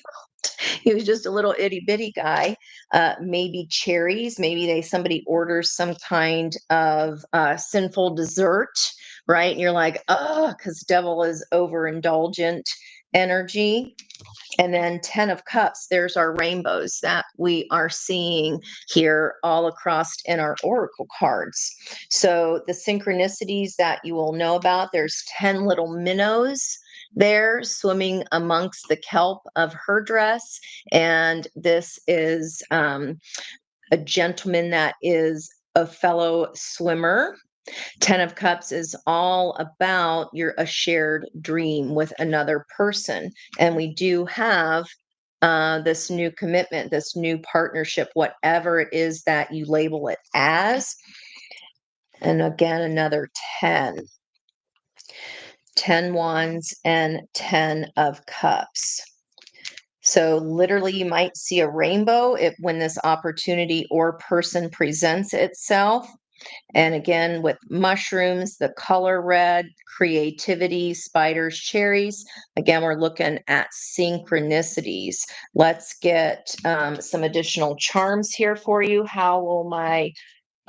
He was just a little itty bitty guy. Maybe cherries. Maybe somebody orders some kind of sinful dessert, right? And you're like, oh, because devil is overindulgent energy. And then 10 of Cups, there's our rainbows that we are seeing here all across in our oracle cards. So the synchronicities that you will know about, there's 10 little minnows there swimming amongst the kelp of her dress. And this is a gentleman that is a fellow swimmer. 10 of Cups is all about a shared dream with another person. And we do have this new commitment, this new partnership, whatever it is that you label it as. And again, another 10. 10 wands and 10 of cups. So literally you might see a rainbow when this opportunity or person presents itself. And again, with mushrooms, the color red, creativity, spiders, cherries. Again, we're looking at synchronicities. Let's get some additional charms here for you. How will my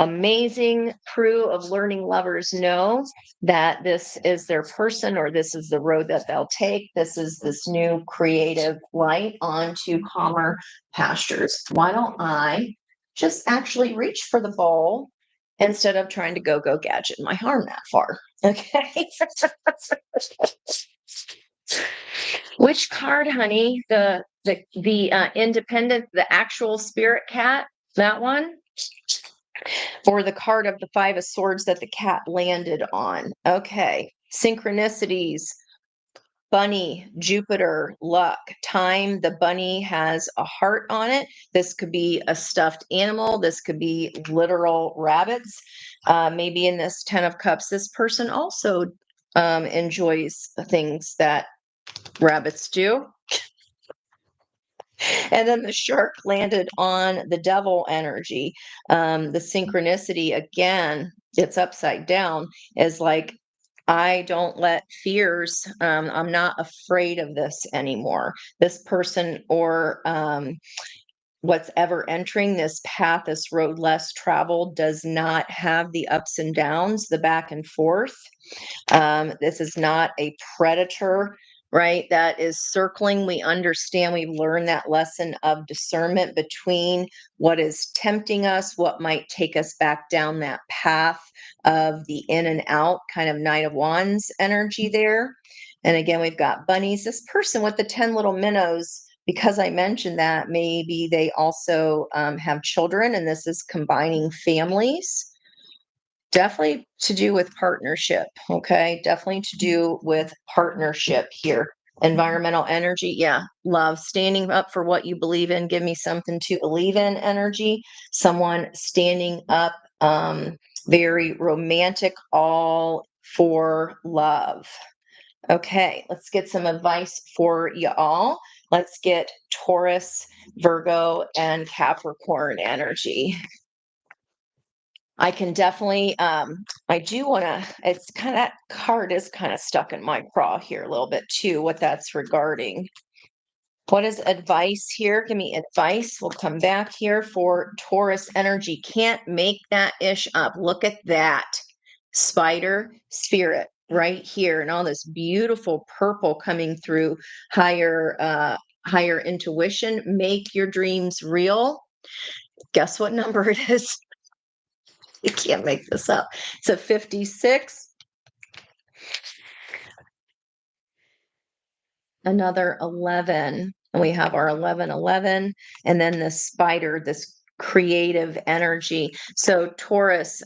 amazing crew of learning lovers know that this is their person, or this is the road that they'll take? This is this new creative light onto calmer pastures. Why don't I just actually reach for the bowl instead of trying to go gadget my arm that far? Okay. Which card, honey? The independent, the actual spirit cat, that one? Or the card of the 5 of Swords that the cat landed on? Okay. Synchronicities. Bunny, Jupiter, luck, time. The bunny has a heart on it. This could be a stuffed animal. This could be literal rabbits. Maybe in this 10 of Cups, this person also enjoys things that rabbits do. And then the shark landed on the devil energy. The synchronicity, again, it's upside down, is like, I don't let fears, I'm not afraid of this anymore. This person or what's ever entering this path, this road less traveled, does not have the ups and downs, the back and forth. This is not a predator, right? That is circling. We understand, we've learned that lesson of discernment between what is tempting us, what might take us back down that path of the in and out, kind of Knight of Wands energy there. And again, we've got bunnies. This person with the 10 little minnows, because I mentioned that, maybe they also have children, and this is combining families. Definitely to do with partnership. Okay. Definitely to do with partnership here. Environmental energy. Yeah. Love, standing up for what you believe in. Give me something to believe in energy. Someone standing up, very romantic, all for love. Okay. Let's get some advice for you all. Let's get Taurus, Virgo, and Capricorn energy. I can definitely, I do want to, it's kind of, that card is kind of stuck in my craw here a little bit too, what that's regarding. What is advice here? Give me advice. We'll come back here for Taurus energy. Can't make that ish up. Look at that spider spirit right here, and all this beautiful purple coming through. Higher intuition. Make your dreams real. Guess what number it is? You can't make this up. It's a 56, another 11. And we have our 1111, and then the spider, this creative energy. So Taurus,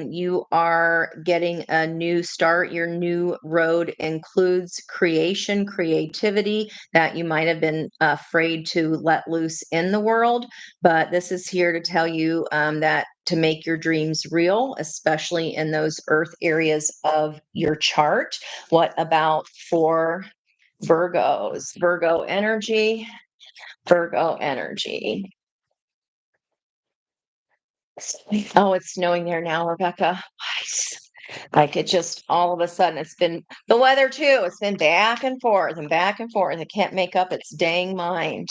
you are getting a new start. Your new road includes creation, creativity that you might have been afraid to let loose in the world. But this is here to tell you that to make your dreams real, especially in those earth areas of your chart. What about for Virgos? Virgo energy, Virgo energy. Oh, it's snowing there now, Rebecca. Nice. Like, it just all of a sudden, it's been the weather too. It's been back and forth and back and forth. It can't make up its dang mind.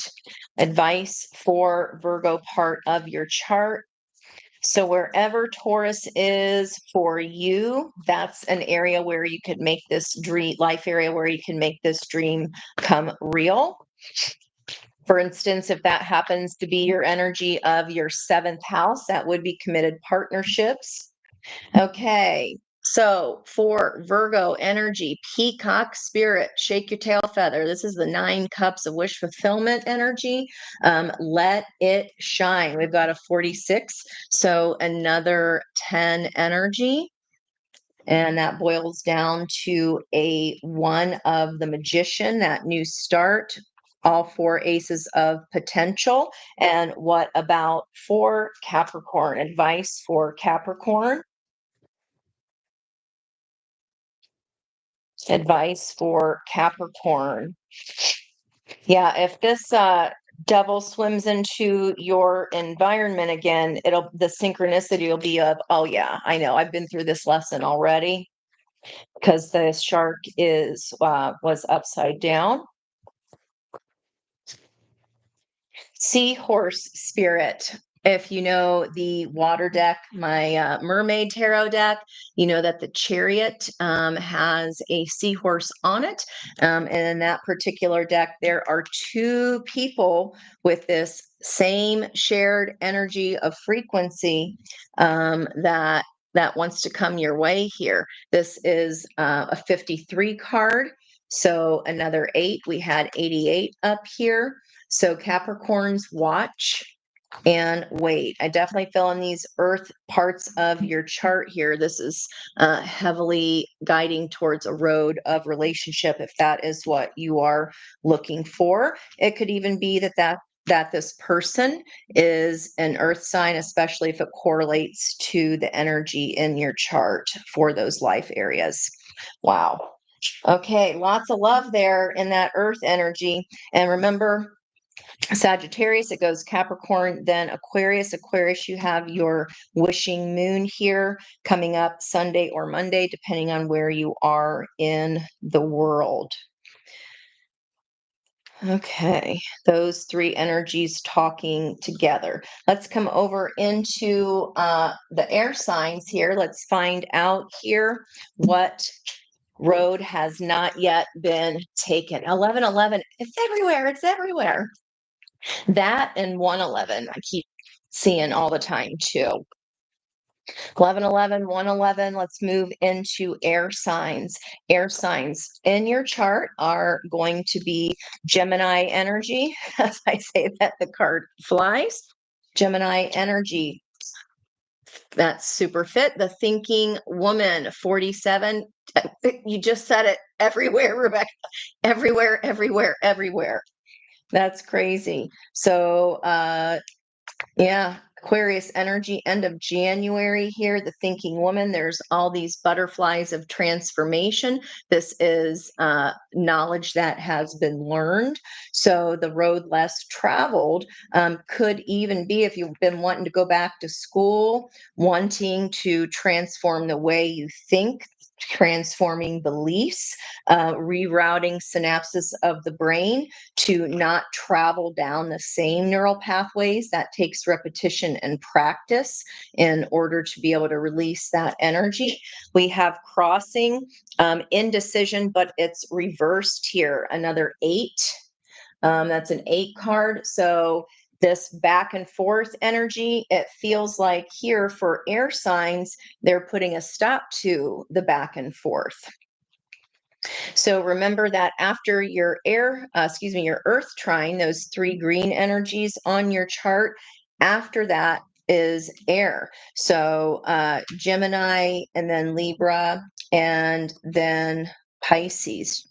Advice for Virgo part of your chart. So wherever Taurus is for you, that's an area where you could make this dream, life area where you can make this dream come real. For instance, if that happens to be your energy of your seventh house, that would be committed partnerships. Okay. So for Virgo energy, peacock spirit, shake your tail feather. This is the 9 cups of wish fulfillment energy. Let it shine. We've got a 46. So another 10 energy. And that boils down to a 1 of the magician, that new start, all 4 aces of potential. And what about for Capricorn? Advice for Capricorn? Advice for Capricorn. Yeah, if this devil swims into your environment again, it'll, the synchronicity will be of, oh yeah, I know, I've been through this lesson already, because the shark is was upside down. Seahorse spirit. If you know the water deck, my mermaid tarot deck, you know that the chariot has a seahorse on it. And in that particular deck, there are 2 people with this same shared energy of frequency that wants to come your way here. This is a 53 card. So another 8. We had 88 up here. So Capricorns, watch and wait. I definitely feel in these earth parts of your chart here, this is heavily guiding towards a road of relationship, if that is what you are looking for. It could even be that this person is an earth sign, especially if it correlates to the energy in your chart for those life areas. Wow. Okay, lots of love there in that earth energy. And remember, Sagittarius, it goes Capricorn, then Aquarius. Aquarius, you have your wishing moon here coming up Sunday or Monday, depending on where you are in the world. Okay, those three energies talking together. Let's come over into the air signs here. Let's find out here what road has not yet been taken. 1111, it's everywhere. It's everywhere. That and 111, I keep seeing all the time too. 1111, 111, let's move into air signs. Air signs in your chart are going to be Gemini energy. As I say that, the card flies. Gemini energy. That's super fit. The thinking woman, 47. You just said it everywhere, Rebecca. Everywhere, everywhere, everywhere. That's crazy. So, yeah, Aquarius energy, end of January here, the thinking woman. There's all these butterflies of transformation. This is knowledge that has been learned. So the road less traveled could even be if you've been wanting to go back to school, wanting to transform the way you think, transforming beliefs, rerouting synapses of the brain to not travel down the same neural pathways. That takes repetition and practice in order to be able to release that energy. We have crossing, indecision, but it's reversed here. Another 8. That's an 8 card. So this back and forth energy, it feels like here for air signs, they're putting a stop to the back and forth. So remember that after your your earth trine, those 3 green energies on your chart, after that is air. So Gemini and then Libra and then Pisces.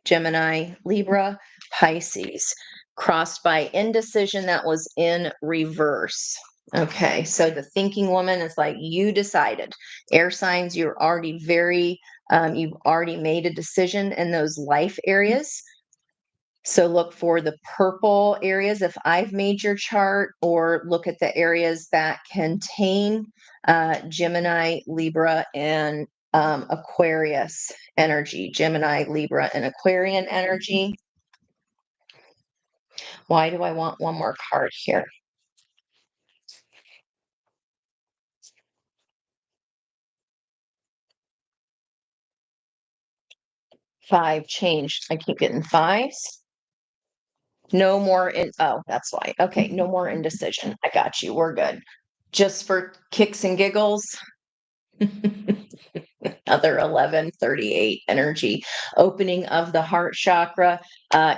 Gemini, Libra, Pisces, crossed by indecision that was in reverse. Okay, so the thinking woman is like, you decided. Air signs, you're already you've already made a decision in those life areas. So look for the purple areas if I've made your chart, or look at the areas that contain Gemini, Libra, and Aquarius energy. Gemini, Libra, and Aquarian energy. Why do I want one more card here? Five changed. I keep getting fives. No more oh, that's why. Okay, no more indecision. I got you. We're good. Just for kicks and giggles. Other 1138 energy, opening of the heart chakra,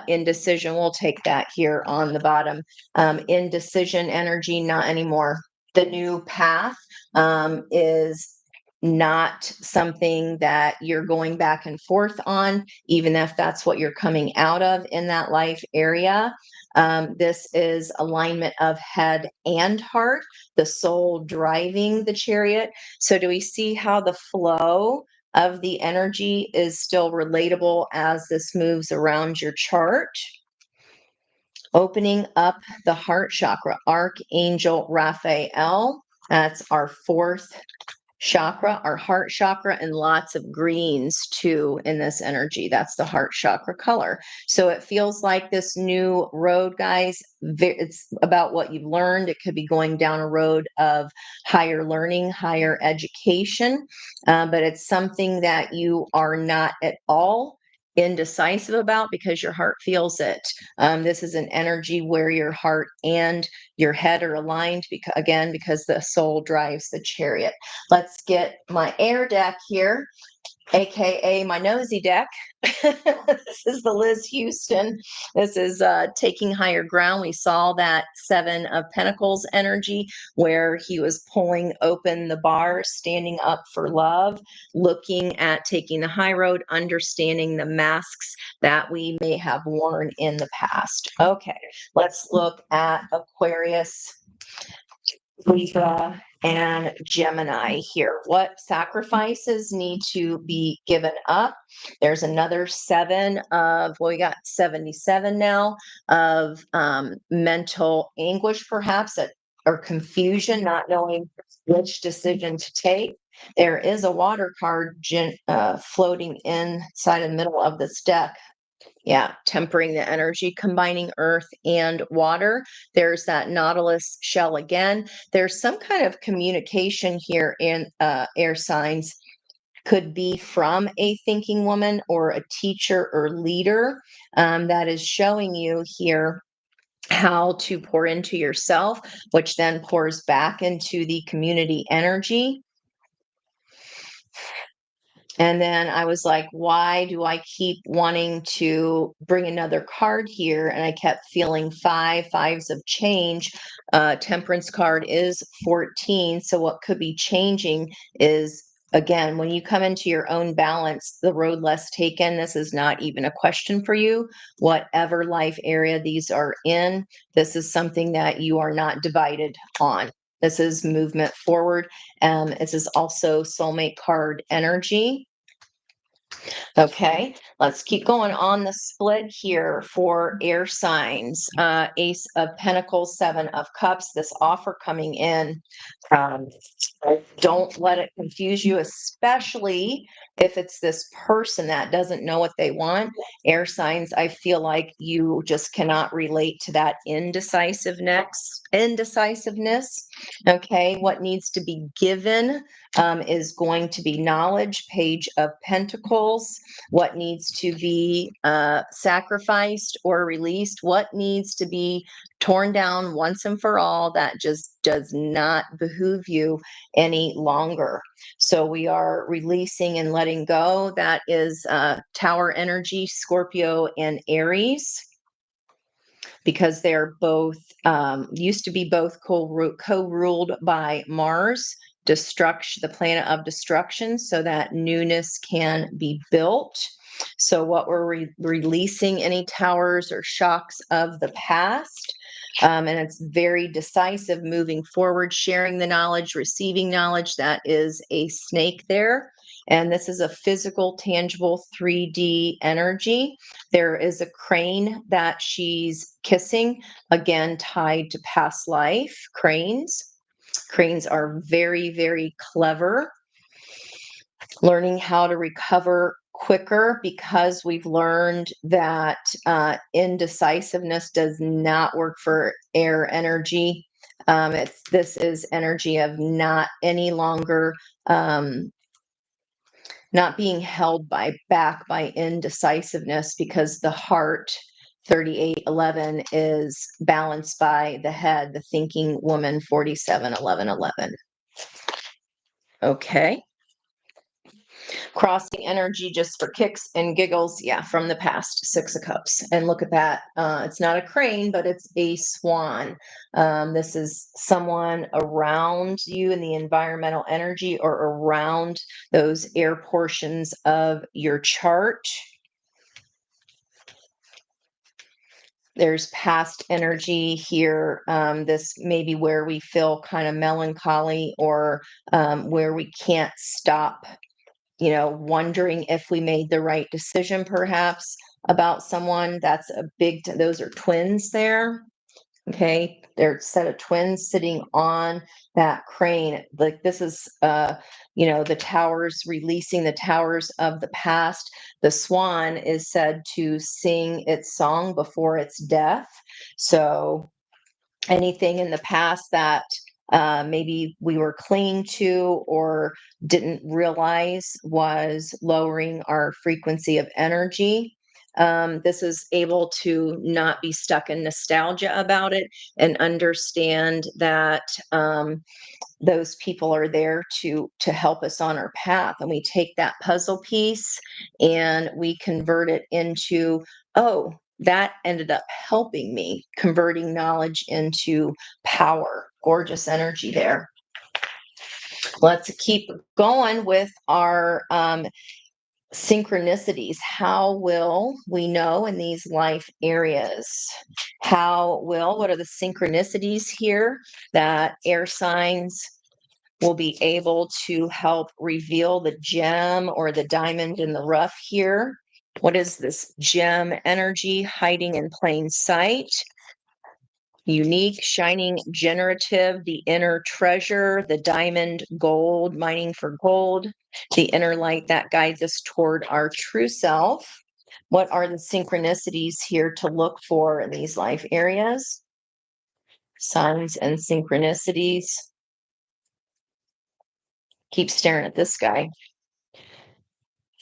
indecision. We'll take that here on the bottom. Indecision energy, not anymore. The new path is not something that you're going back and forth on, even if that's what you're coming out of in that life area. This is alignment of head and heart, the soul driving the chariot. So, do we see how the flow of the energy is still relatable as this moves around your chart? Opening up the heart chakra, Archangel Raphael. That's our 4th chakra, our heart chakra, and lots of greens too in this energy. That's the heart chakra color. So it feels like this new road, guys, it's about what you've learned. It could be going down a road of higher learning, higher education, but it's something that you are not at all indecisive about because your heart feels it. This is an energy where your heart and your head are aligned because the soul drives the chariot. Let's get my air deck here, aka my nosy deck. This is the Liz Houston. This is taking higher ground. We saw that 7 of Pentacles energy where he was pulling open the bar, standing up for love, looking at taking the high road, understanding the masks that we may have worn in the past. Okay, let's look at Aquarius, Libra, and Gemini here. What sacrifices need to be given up? There's another 7 of, well, we got 77 now of mental anguish, perhaps, or confusion, not knowing which decision to take. There is a water card floating inside the middle of this deck. Yeah, tempering the energy, combining earth and water. There's that nautilus shell again. There's some kind of communication here in air signs. Could be from a thinking woman or a teacher or leader that is showing you here how to pour into yourself, which then pours back into the community energy. And then I was like, why do I keep wanting to bring another card here? And I kept feeling fives of change. Temperance card is 14. So what could be changing is, again, when you come into your own balance, the road less taken, this is not even a question for you. Whatever life area these are in, this is something that you are not divided on. This is movement forward. This is also soulmate card energy. Okay, let's keep going on the split here for air signs. Ace of Pentacles, 7 of Cups, this offer coming in. Um, don't let it confuse you, especially if it's this person that doesn't know what they want. Air signs, I feel like you just cannot relate to that indecisiveness. Okay, what needs to be given is going to be knowledge, Page of Pentacles. What needs to be sacrificed or released? What needs to be torn down once and for all that just does not behoove you any longer? So we are releasing and letting go. That is Tower energy, Scorpio and Aries, because they're both used to be both co-ruled by Mars, the planet of destruction, so that newness can be built. So what we're releasing any towers or shocks of the past. And it's very decisive moving forward, sharing the knowledge, receiving knowledge. That is a snake there. And this is a physical, tangible 3D energy. There is a crane that she's kissing, again, tied to past life. Cranes. Cranes are very, very clever, learning how to recover quicker, because we've learned that indecisiveness does not work for air energy. This is energy of not any longer not being held back by indecisiveness, because the heart, 3811, is balanced by the head, the thinking woman, 471111. Okay. Crossing energy just for kicks and giggles. Yeah, from the past, 6 of Cups. And look at that. It's not a crane, but it's a swan. This is someone around you in the environmental energy or around those air portions of your chart. There's past energy here. This may be where we feel kind of melancholy, or where we can't stop wondering if we made the right decision, perhaps, about someone. That's a those are twins there. Okay. They're a set of twins sitting on that crane. Like, this is, the towers, releasing the towers of the past. The swan is said to sing its song before its death. So anything in the past that maybe we were clinging to or didn't realize was lowering our frequency of energy. This is able to not be stuck in nostalgia about it, and understand that those people are there to help us on our path. And we take that puzzle piece and we convert it into, oh, that ended up helping me, converting knowledge into power. Gorgeous energy there. Let's keep going with our synchronicities. How will we know in these life areas? What are the synchronicities here that air signs will be able to help reveal the gem or the diamond in the rough here. What is this gem energy hiding in plain sight? Unique, shining, generative, the inner treasure, the diamond, gold, mining for gold, the inner light that guides us toward our true self. What are the synchronicities here to look for in these life areas? Signs and synchronicities. Keep staring at this guy.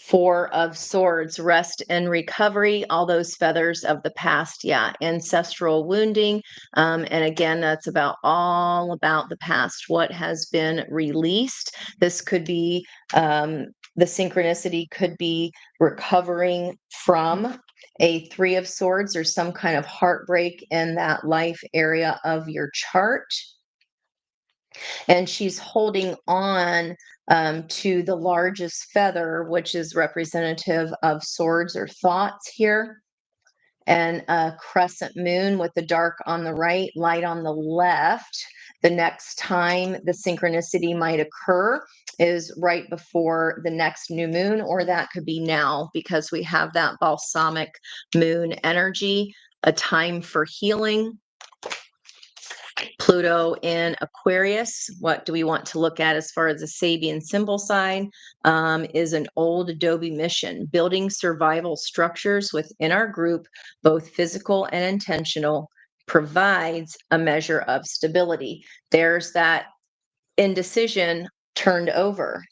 Four of Swords, rest and recovery, all those feathers of the past. Yeah, ancestral wounding. And again, that's all about the past, what has been released. This could be the synchronicity could be recovering from a Three of Swords or some kind of heartbreak in that life area of your chart. And she's holding on to the largest feather, which is representative of swords or thoughts here, and a crescent moon with the dark on the right, light on the left. The next time the synchronicity might occur is right before the next new moon, or that could be now because we have that balsamic moon energy, a time for healing. Pluto in Aquarius, what do we want to look at as far as the Sabian symbol sign? Is an old adobe mission, building survival structures within our group, both physical and intentional, provides a measure of stability. There's that indecision turned over.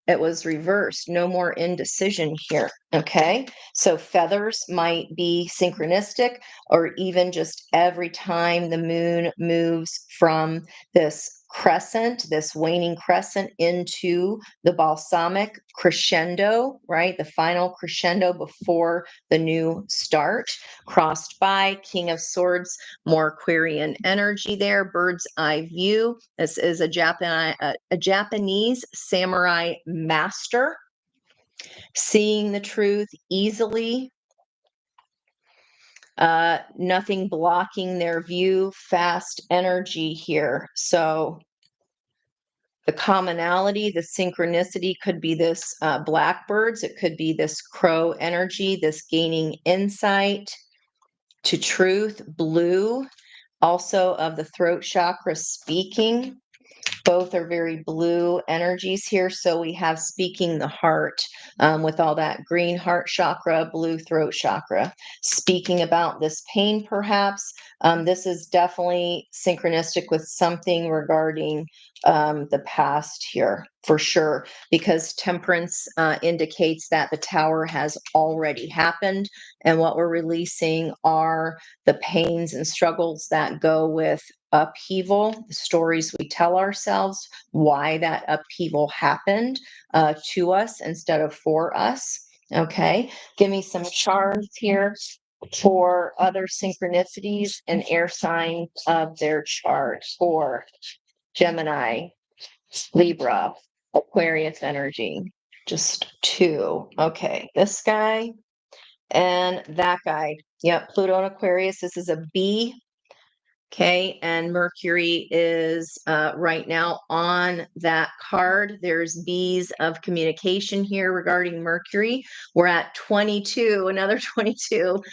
It was reversed. No more indecision here. Okay. So feathers might be synchronistic, or even just every time the moon moves from this crescent, this waning crescent, into the balsamic crescendo, right? The final crescendo before the new start. Crossed by King of Swords, more Aquarian energy there. Bird's eye view. This is a Japanese samurai master, seeing the truth easily, nothing blocking their view, fast energy here. So the commonality, the synchronicity could be this blackbirds. It could be this crow energy, this gaining insight to truth. Blue, also of the throat chakra, speaking. Both are very blue energies here. So we have speaking the heart with all that green heart chakra, blue throat chakra. Speaking about this pain, perhaps. This is definitely synchronistic with something regarding the past here, for sure, because temperance indicates that the tower has already happened. And what we're releasing are the pains and struggles that go with upheaval, the stories we tell ourselves, why that upheaval happened to us instead of for us. Okay, give me some charms here for other synchronicities and air signs of their chart for Gemini, Libra, Aquarius energy. Just two. Okay, this guy and that guy. Yep, Pluto and Aquarius. This is a B. Okay, and Mercury is right now on that card. There's B's of communication here regarding Mercury. We're at 22, another 22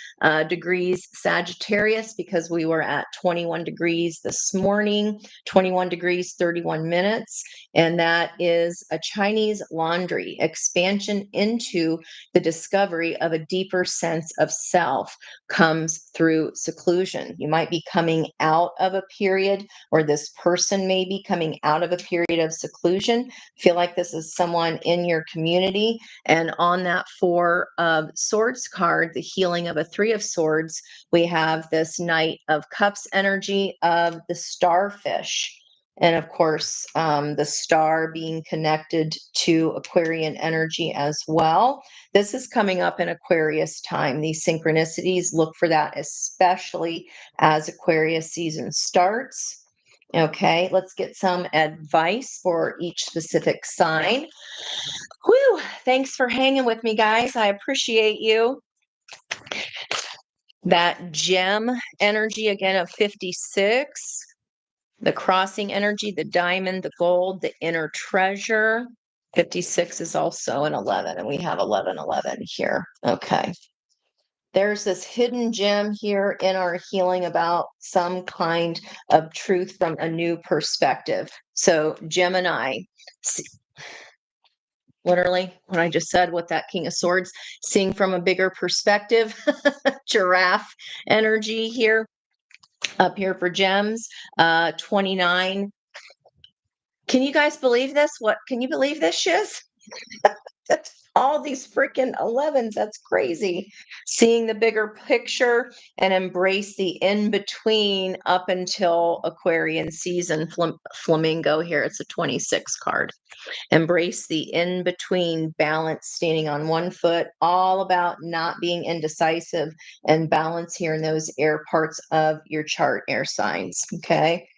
degrees Sagittarius, because we were at 21 degrees this morning, 21 degrees, 31 minutes. And that is a Chinese laundry expansion into the discovery of a deeper sense of self comes through seclusion. You might be coming out of a period, or this person may be coming out of a period of seclusion. Feel like this is someone in your community. And on that Four of Swords card, the healing of a Three of Swords, we have this Knight of Cups energy of the starfish. And of course, the star being connected to Aquarian energy as well. This is coming up in Aquarius time. These synchronicities, look for that, especially as Aquarius season starts. Okay, let's get some advice for each specific sign. Whew, thanks for hanging with me, guys. I appreciate you. That gem energy again of 56. the crossing energy, the diamond, the gold, the inner treasure. 56 is also an 11, and we have 1111 here. Okay. There's this hidden gem here in our healing about some kind of truth from a new perspective. So, Gemini, literally, what I just said with that King of Swords, seeing from a bigger perspective, giraffe energy here, up here for gems, 29. Can you guys believe this? Can you believe this, Shiz? That's all these freaking 11s. That's crazy. Seeing the bigger picture and embrace the in between up until Aquarian season. Flamingo here. It's a 26 card. Embrace the in between, balance, standing on one foot, all about not being indecisive, and balance here in those air parts of your chart, air signs. Okay.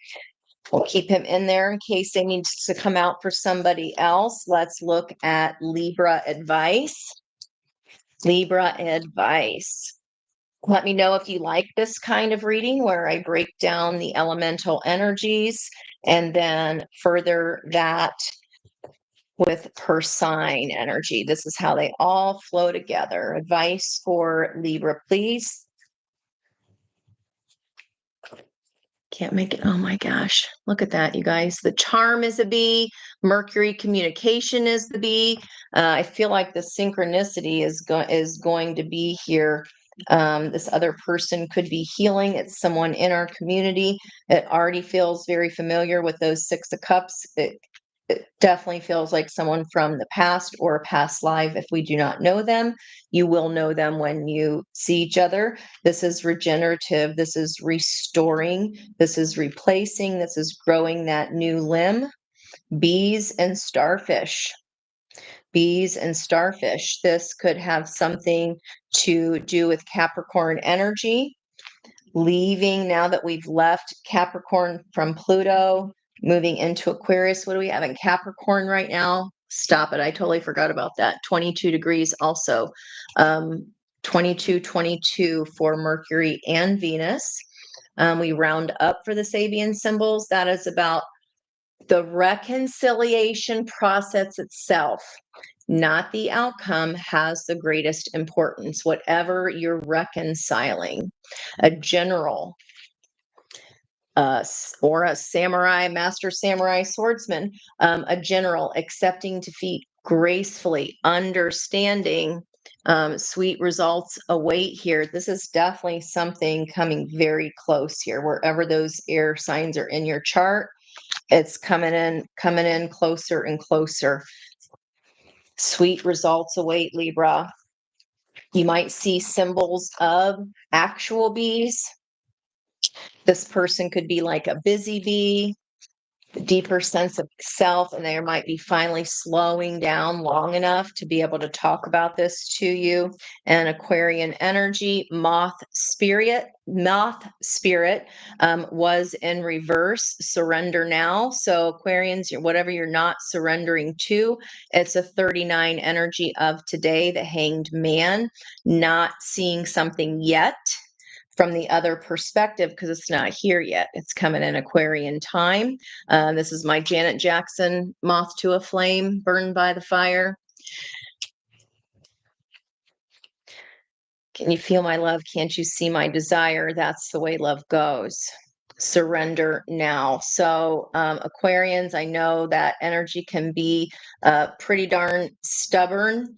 We'll keep him in there in case they need to come out for somebody else. Let's look at Libra advice. Libra advice. Let me know if you like this kind of reading where I break down the elemental energies and then further that with per sign energy. This is how they all flow together. Advice for Libra, please. Can't make it. Oh my gosh. Look at that, you guys. The charm is a B. Mercury communication is the B. I feel like the synchronicity is going to be here. This other person could be healing. It's someone in our community. It already feels very familiar with those Six of Cups. It definitely feels like someone from the past or a past life. If we do not know them, you will know them when you see each other. This is regenerative. This is restoring. This is replacing. This is growing that new limb. Bees and starfish. Bees and starfish. This could have something to do with Capricorn energy. Leaving now that we've left Capricorn from Pluto, moving into Aquarius. What do we have in Capricorn right now? Stop it. I totally forgot about that. 22 degrees also. 22 for Mercury and Venus. We round up for the Sabian symbols. That is about the reconciliation process itself, not the outcome, has the greatest importance. Whatever you're reconciling, a general or a samurai, master samurai swordsman, a general accepting defeat gracefully, understanding. Sweet results await here. This is definitely something coming very close here. Wherever those air signs are in your chart, it's coming in closer and closer. Sweet results await, Libra. You might see symbols of actual bees. This person could be like a busy bee, deeper sense of self, and they might be finally slowing down long enough to be able to talk about this to you. And Aquarian energy, moth spirit was in reverse, surrender now. So Aquarians, whatever you're not surrendering to, it's a 39 energy of today, the hanged man, not seeing something yet from the other perspective because it's not here yet. It's coming in Aquarian time. This is my Janet Jackson, Moth to a Flame, Burned by the Fire. Can you feel my love? Can't you see my desire? That's the way love goes. Surrender now. So Aquarians, I know that energy can be pretty darn stubborn.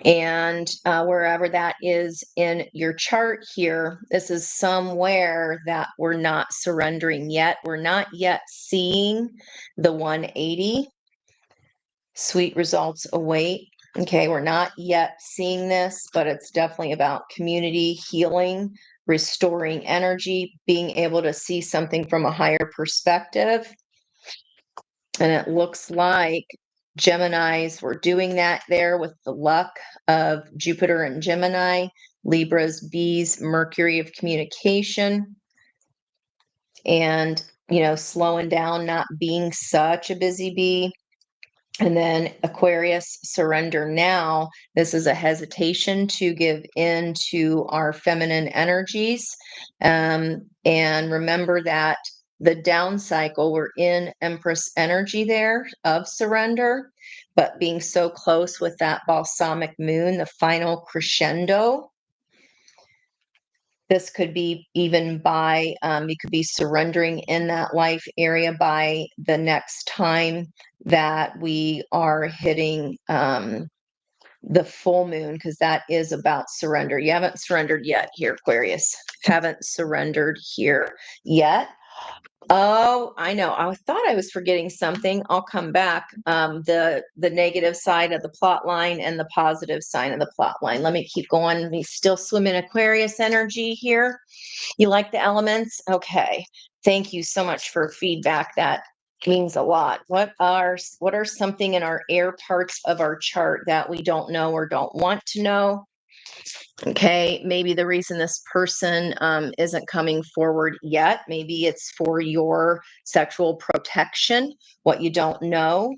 And wherever that is in your chart here, this is somewhere that we're not surrendering yet. We're not yet seeing the 180. Sweet results await. Okay, we're not yet seeing this, but it's definitely about community healing, restoring energy, being able to see something from a higher perspective. And it looks like Geminis were doing that there with the luck of Jupiter and Gemini, Libra's bees, Mercury of communication, and, slowing down, not being such a busy bee. And then Aquarius, surrender now. This is a hesitation to give in to our feminine energies. And remember that the down cycle. We're in Empress energy there of surrender, but being so close with that balsamic moon, the final crescendo. This could be even by, you could be surrendering in that life area by the next time that we are hitting the full moon, because that is about surrender. You haven't surrendered yet here, Aquarius. Haven't surrendered here yet. Oh, I know. I thought I was forgetting something. I'll come back. The negative side of the plot line and the positive side of the plot line. Let me keep going. We still swim in Aquarius energy here. You like the elements? Okay. Thank you so much for feedback. That means a lot. What are something in our air parts of our chart that we don't know or don't want to know? Okay, maybe the reason this person isn't coming forward yet, maybe it's for your sexual protection, what you don't know.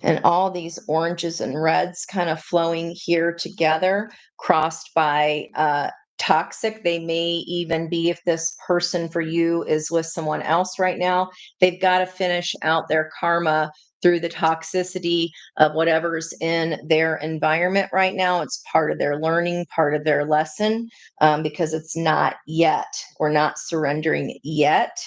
And all these oranges and reds kind of flowing here together, crossed by toxic. They may even be, if this person for you is with someone else right now, they've got to finish out their karma through the toxicity of whatever's in their environment right now. It's part of their learning, part of their lesson, because it's not yet. We're not surrendering yet.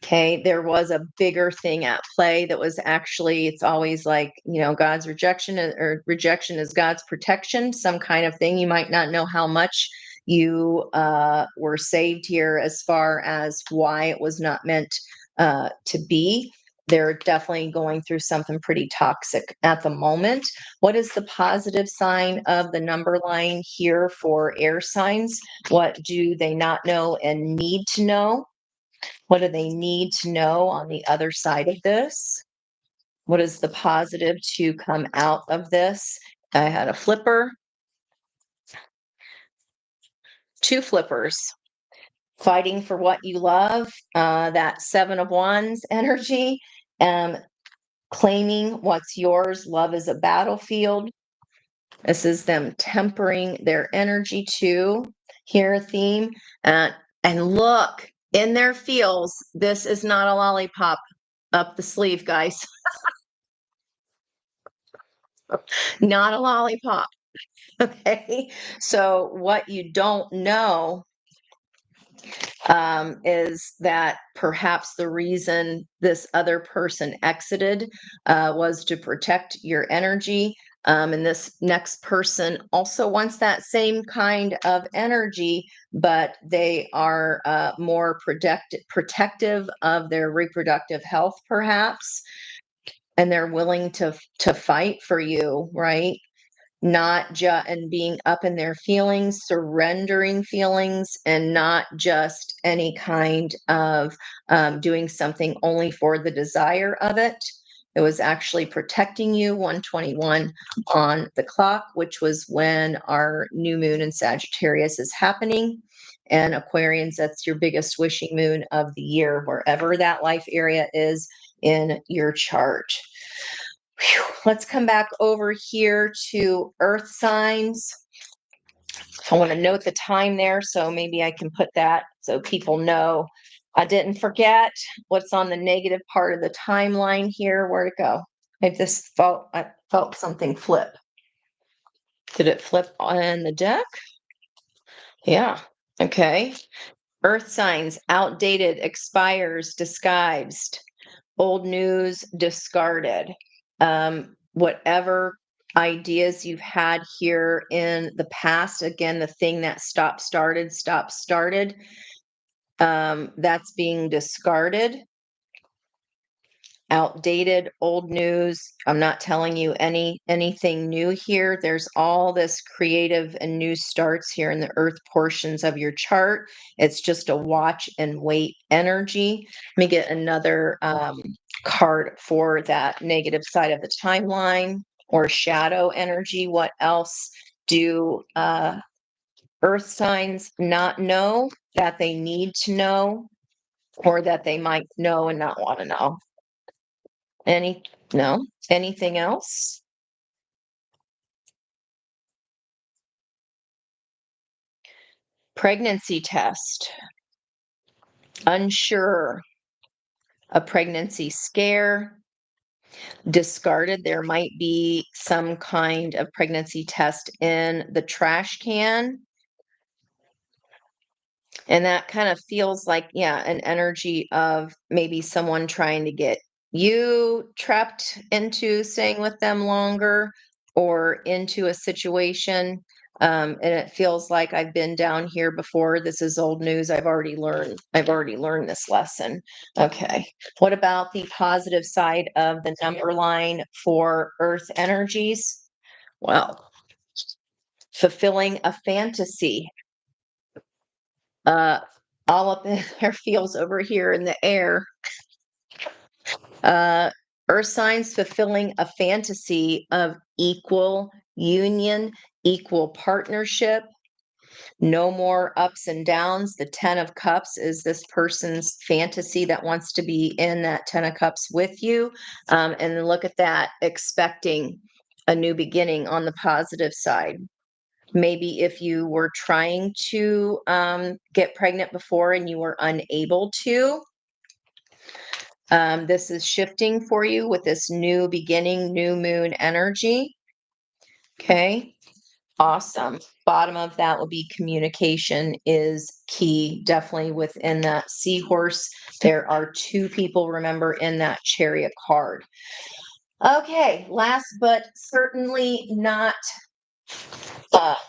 Okay, there was a bigger thing at play that was actually, it's always like, God's rejection, or rejection is God's protection, some kind of thing. You might not know how much you were saved here as far as why it was not meant to be. They're definitely going through something pretty toxic at the moment. What is the positive sign of the number line here for air signs? What do they not know and need to know? What do they need to know on the other side of this? What is the positive to come out of this? I had a flipper, two flippers, fighting for what you love, that 7 of Wands energy, claiming what's yours. Love is a battlefield. This is them tempering their energy too. Here, a theme. And look, in their feels, this is not a lollipop up the sleeve, guys. Not a lollipop. Okay. So, what you don't know is that perhaps the reason this other person exited was to protect your energy. And this next person also wants that same kind of energy, but they are more protective of their reproductive health, perhaps, and they're willing to fight for you, right? Not just, and being up in their feelings, surrendering feelings, and not just any kind of doing something only for the desire of it. It was actually protecting you. 121 on the clock, which was when our new moon in Sagittarius is happening. And Aquarians, that's your biggest wishing moon of the year, wherever that life area is in your chart. Whew. Let's come back over here to earth signs. I want to note the time there, so maybe I can put that so people know I didn't forget what's on the negative part of the timeline here. Where'd it go? I felt something flip. Did it flip on the deck? Yeah. Okay. Earth signs, outdated, expires, disguised, old news, discarded. Whatever ideas you've had here in the past, again, the thing that stop started, that's being discarded. Outdated, old news. I'm not telling you anything new here. There's all this creative and new starts here in the earth portions of your chart. It's just a watch and wait energy. Let me get another card for that negative side of the timeline, or shadow energy. What else do earth signs not know that they need to know, or that they might know and not want to know? No? Anything else? Pregnancy test. unsure, a pregnancy scare, discarded. There might be some kind of pregnancy test in the trash can. And that kind of feels like, yeah, an energy of maybe someone trying to get you trapped into staying with them longer or into a situation. And it feels like I've been down here before. This is old news. I've already learned this lesson. Okay. What about the positive side of the number line for earth energies? Well, fulfilling a fantasy. Uh, all up in their feels over here in the air. Uh, Earth signs fulfilling a fantasy of equal union, equal partnership, no more ups and downs. The 10 of Cups is this person's fantasy that wants to be in that 10 of Cups with you. And then look at that, expecting a new beginning on the positive side. Maybe if you were trying to get pregnant before and you were unable to, this is shifting for you with this new beginning, new moon energy. Okay, awesome. Bottom of that will be communication is key, definitely within that seahorse. There are two people, remember, in that chariot card. Okay, last but certainly not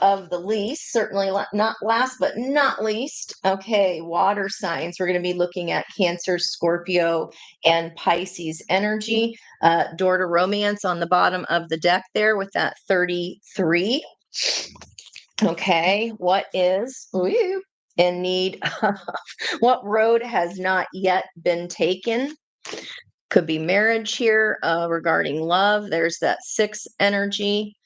of the least, certainly not last but not least. Okay, water signs. We're going to be looking at Cancer, Scorpio, and Pisces energy. Door to romance on the bottom of the deck there with that 33. Okay, what is in need of what road has not yet been taken? Could be marriage here regarding love. There's that 6 energy.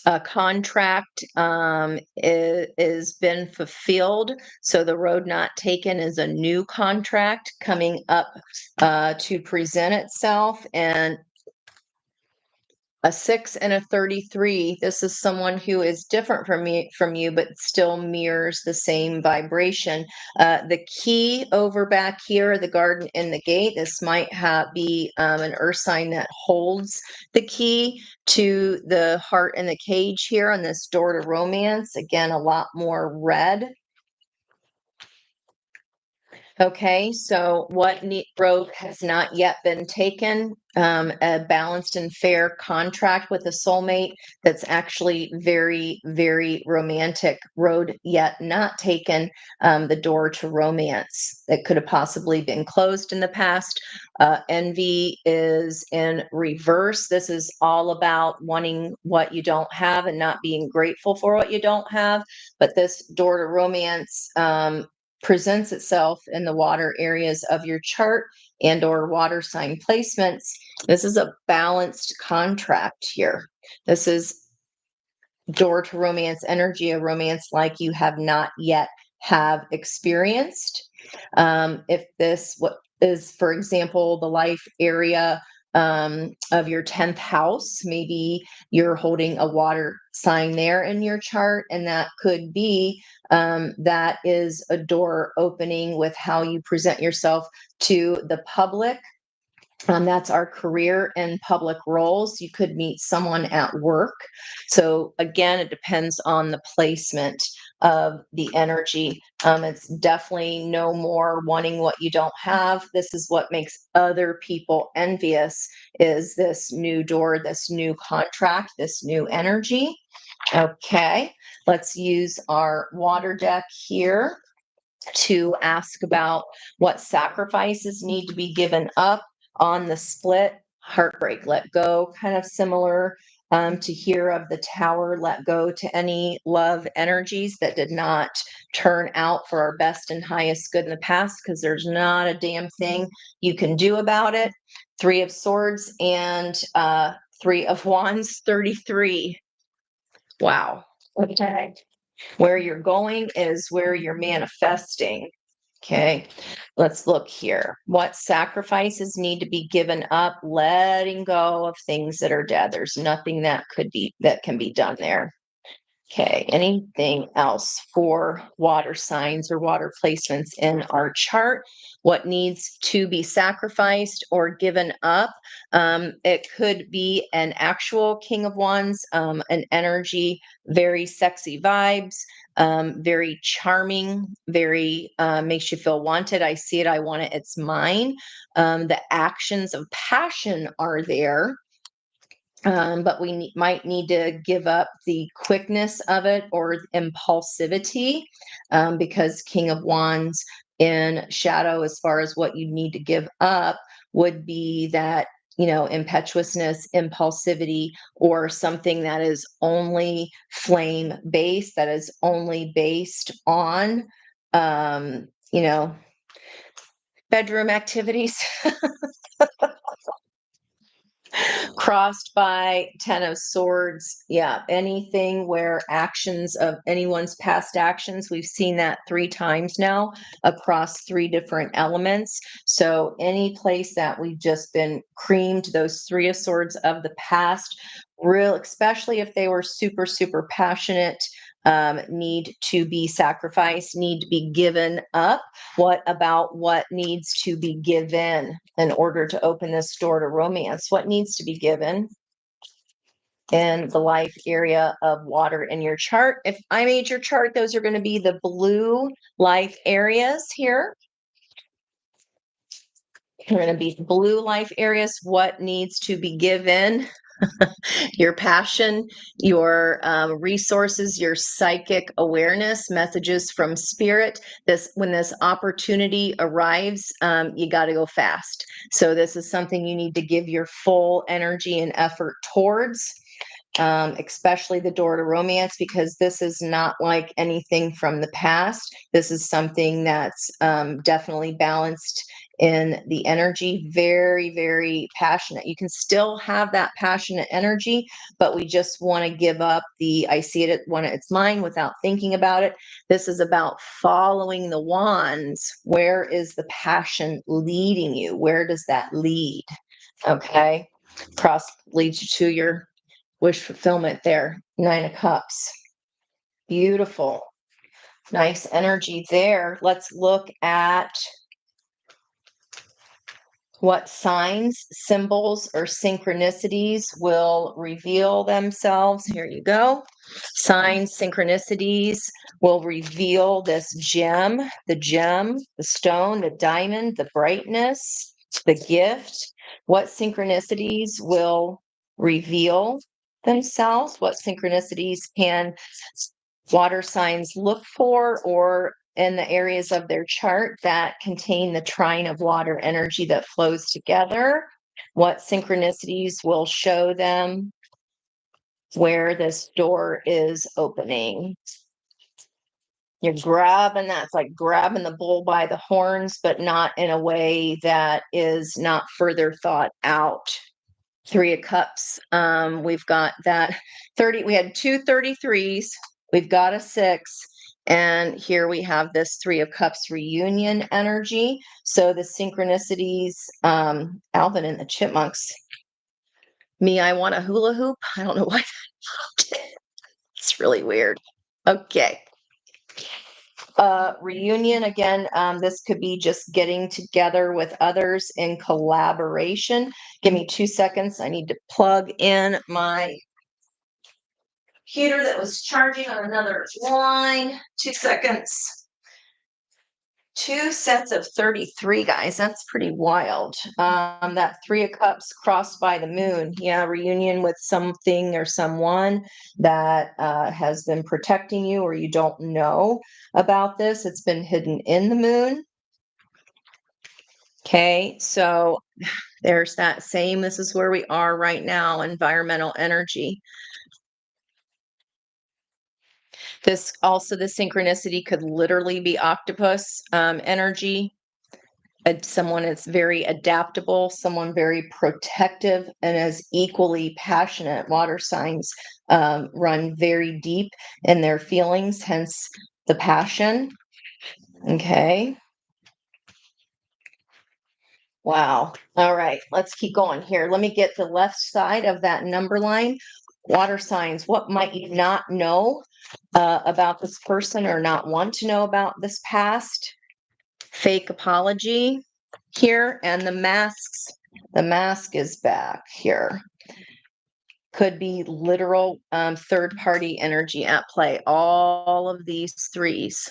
A contract is been fulfilled. So the road not taken is a new contract coming up to present itself. And a 6 and a 33. This is someone who is different from you, but still mirrors the same vibration. The key over back here, the garden and the gate. This might be an earth sign that holds the key to the heart and the cage here on this door to romance. Again, a lot more red. Okay, so what road has not yet been taken? A balanced and fair contract with a soulmate that's actually very, very romantic. Road yet not taken, the door to romance that could have possibly been closed in the past. Envy is in reverse. This is all about wanting what you don't have and not being grateful for what you don't have. But this door to romance presents itself in the water areas of your chart and or water sign placements. This is a balanced contract here. This is door to romance energy, a romance like you have not yet have experienced. If this what is, for example, the life area of your 10th house, maybe you're holding a water sign there in your chart, and that could be that is a door opening with how you present yourself to the public. That's our career and public roles. You could meet someone at work. So, again, it depends on the placement of the energy. It's definitely no more wanting what you don't have. This is what makes other people envious is this new door, this new contract, this new energy. Okay, let's use our water deck here to ask about what sacrifices need to be given up on the split. Heartbreak, let go, kind of similar to here of the tower, let go to any love energies that did not turn out for our best and highest good in the past, because there's not a damn thing you can do about it. 3 of Swords and 3 of Wands, 33. Wow. Okay. Where you're going is where you're manifesting. Okay, let's look here. What sacrifices need to be given up? Letting go of things that are dead. There's nothing that can be done there. Okay, anything else for water signs or water placements in our chart? What needs to be sacrificed or given up? It could be an actual King of Wands, an energy, very sexy vibes, very charming, very makes you feel wanted. I see it, I want it, it's mine. The actions of passion are there, but we might need to give up the quickness of it or impulsivity, because King of Wands in shadow, as far as what you need to give up, would be that, impetuousness, impulsivity, or something that is only flame based, that is only based on, um, you know, bedroom activities. Crossed by Ten of Swords. Yeah, anything where actions of anyone's past actions, we've seen that 3 times now across 3 different elements. So any place that we've just been creamed, those 3 of Swords of the past, real, especially if they were super, super passionate, need to be sacrificed, need to be given up. What about what needs to be given in order to open this door to romance? What needs to be given in the life area of water in your chart? If I made your chart, those are going to be the blue life areas here. They're going to be blue life areas. What needs to be given? Your passion, your resources, your psychic awareness, messages from spirit. When this opportunity arrives, you got to go fast. So this is something you need to give your full energy and effort towards. Especially the door to romance, because this is not like anything from the past. This is something that's definitely balanced in the energy, very, very passionate. You can still have that passionate energy, but we just want to give up I see it, it's mine, without thinking about it. This is about following the wands. Where is the passion leading you? Where does that lead? Okay. Cross leads you to your wish fulfillment there. 9 of Cups. Beautiful. Nice energy there. Let's look at what signs, symbols, or synchronicities will reveal themselves. Here you go. Signs, synchronicities will reveal this gem, the stone, the diamond, the brightness, the gift. What synchronicities will reveal themselves? What synchronicities can water signs look for, or in the areas of their chart that contain the trine of water energy that flows together? What synchronicities will show them where this door is opening? You're grabbing, that's like grabbing the bull by the horns, but not in a way that is not further thought out. 3 of Cups. We've got that 30. We had 2 33s. We've got a 6. And here we have this 3 of Cups reunion energy. So the synchronicities, Alvin and the Chipmunks. Me, I want a hula hoop. I don't know why it's really weird. Okay. Reunion again, this could be just getting together with others in collaboration. Give me 2 seconds. I need to plug in my computer that was charging on another line. 2 seconds. 2 sets of 33, guys. That's pretty wild. That 3 of Cups crossed by the moon. Yeah, reunion with something or someone that has been protecting you, or you don't know about this. It's been hidden in the moon. Okay, so there's that same, this is where we are right now, environmental energy. This also, the synchronicity could literally be octopus energy. Someone that's very adaptable, someone very protective, and is equally passionate. Water signs run very deep in their feelings, hence the passion. Okay. Wow. All right, let's keep going here. Let me get the left side of that number line. Water signs, what might you not know about this person or not want to know about this past? Fake apology here, and the masks. The mask is back here. Could be literal third party energy at play. All of these threes.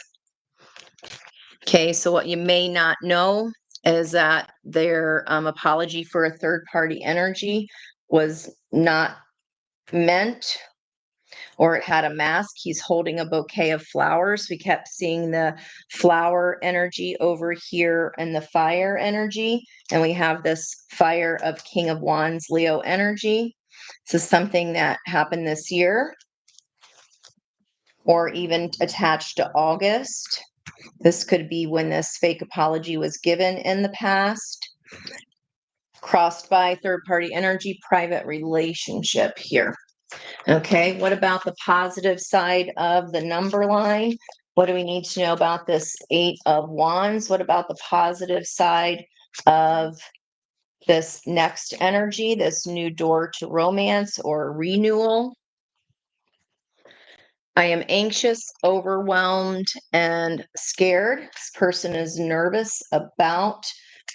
Okay, so what you may not know is that their apology for a third party energy was not meant, or it had a mask. He's holding a bouquet of flowers. We kept seeing the flower energy over here and the fire energy. And we have this fire of King of Wands, Leo energy. This is something that happened this year, or even attached to August. This could be when this fake apology was given in the past. Crossed by third party energy, private relationship here. Okay, what about the positive side of the number line? What do we need to know about this Eight of Wands? What about the positive side of this next energy, this new door to romance or renewal? I am anxious, overwhelmed, and scared. This person is nervous about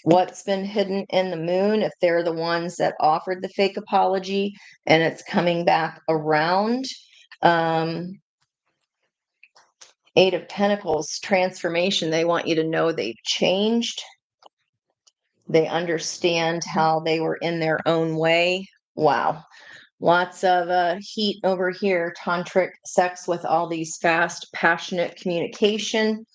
what's been hidden in the moon, if they're the ones that offered the fake apology and it's coming back around. Eight of Pentacles, transformation. They want you to know they've changed. They understand how they were in their own way. Wow. Lots of heat over here, tantric sex with all these fast, passionate communication.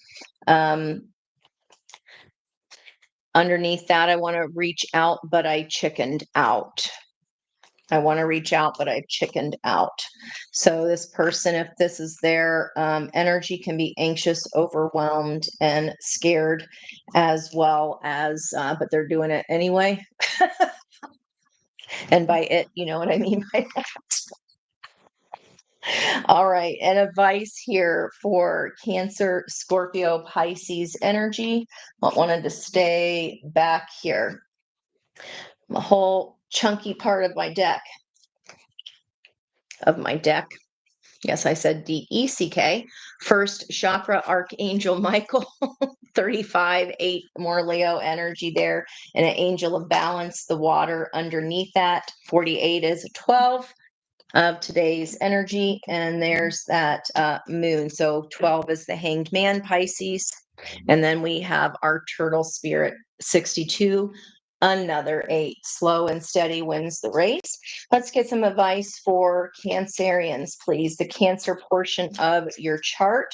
Underneath that, I want to reach out, but I chickened out. I want to reach out, but I've chickened out. So this person, if this is their energy, can be anxious, overwhelmed, and scared as well as, but they're doing it anyway. And by it, you know what I mean by that. All right, and advice here for Cancer, Scorpio, Pisces energy. I wanted to stay back here. A whole chunky part of my deck. Yes, I said DECK. First chakra, Archangel Michael, 35, 8 more Leo energy there, and an angel of balance, the water underneath that. 48 is a 12 of today's energy, and there's that moon. So 12 is the hanged man, Pisces. And then we have our turtle spirit, 62, another 8. Slow and steady wins the race. Let's get some advice for Cancerians, please. The Cancer portion of your chart.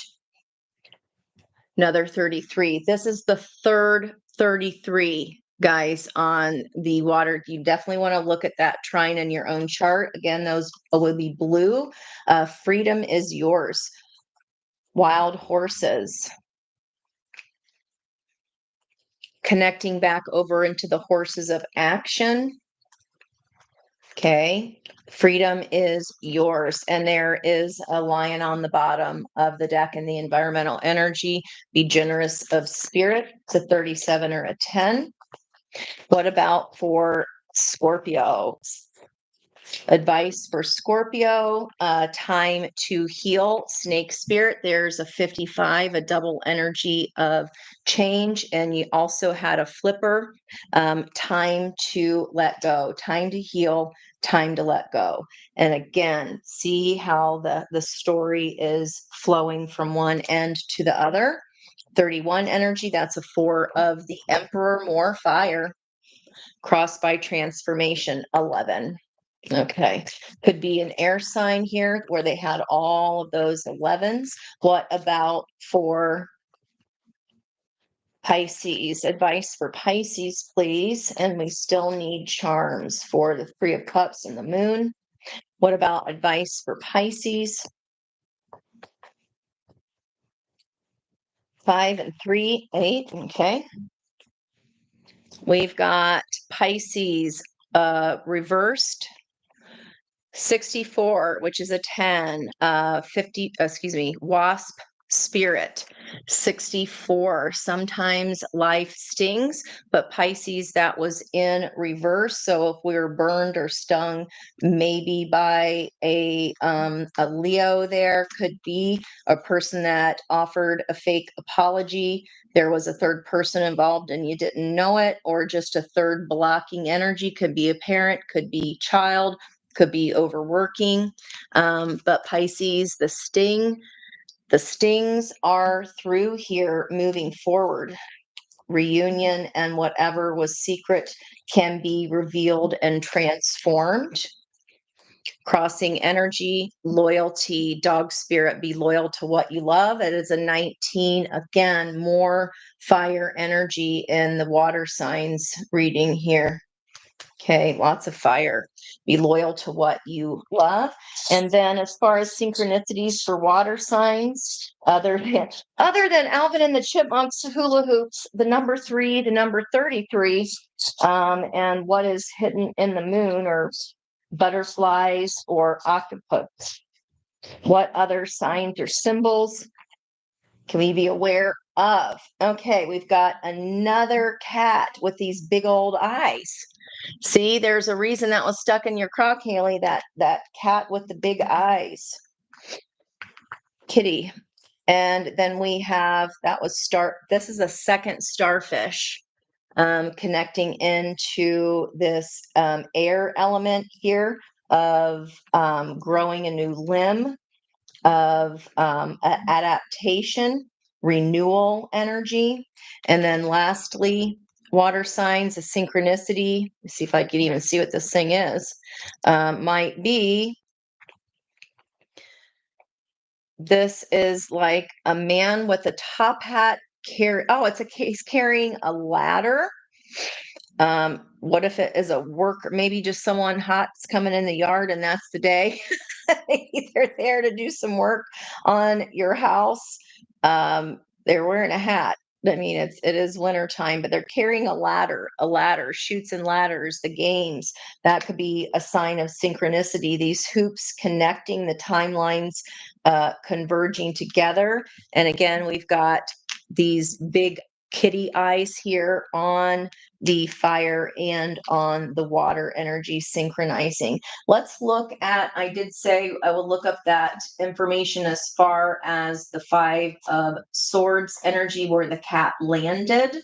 Another 33. This is the third 33, guys, on the water. You definitely want to look at that trine in your own chart. Again, those will be blue. Freedom is yours. Wild horses. Connecting back over into the horses of action. Okay. Freedom is yours. And there is a lion on the bottom of the deck in the environmental energy. Be generous of spirit. It's a 37 or a 10. What about for Scorpio? Advice for Scorpio, time to heal, snake spirit. There's a 55, a double energy of change. And you also had a flipper, time to let go, time to heal, time to let go. And again, see how the story is flowing from one end to the other. 31 energy, that's a 4 of the Emperor, more fire. Crossed by transformation, 11. Okay. Could be an air sign here where they had all of those 11s. What about for Pisces? Advice for Pisces, please. And we still need charms for the Three of Cups and the Moon. What about advice for Pisces? 5 and 3, 8. Okay. We've got Pisces reversed. 64, which is a 10, 50, wasp, Spirit, 64. Sometimes life stings, but Pisces, that was in reverse. So if we were burned or stung, maybe by a Leo, there could be a person that offered a fake apology. There was a third person involved and you didn't know it, or just a third blocking energy. Could be a parent, could be child, could be overworking. But Pisces, the stings are through here moving forward. Reunion and whatever was secret can be revealed and transformed. Crossing energy, loyalty, dog spirit, be loyal to what you love. It is a 19. Again, more fire energy in the water signs reading here. Okay, lots of fire. Be loyal to what you love. And then as far as synchronicities for water signs, other than Alvin and the Chipmunks hula hoops, the number 3, the number 33, and what is hidden in the moon, or butterflies or octopus. What other signs or symbols can we be aware of? Okay, we've got another cat with these big old eyes. See, there's a reason that was stuck in your crock, Haley, that cat with the big eyes. Kitty. And then we have, this is a second starfish, connecting into this air element here of growing a new limb, of adaptation, renewal energy. And then lastly, water signs, a synchronicity. Let's see if I can even see what this thing is. Might be, this is like a man with a top hat. He's carrying a ladder. What if it is a worker, maybe just someone hot's coming in the yard and that's the day? They're there to do some work on your house. They're wearing a hat. I mean, it is winter time, but they're carrying a ladder, Chutes and Ladders, the games. That could be a sign of synchronicity. These hoops connecting the timelines, converging together. And again, we've got these big kitty eyes here on the fire and on the water energy synchronizing. Let's look at, I did say I will look up that information as far as the 5 of Swords energy where the cat landed.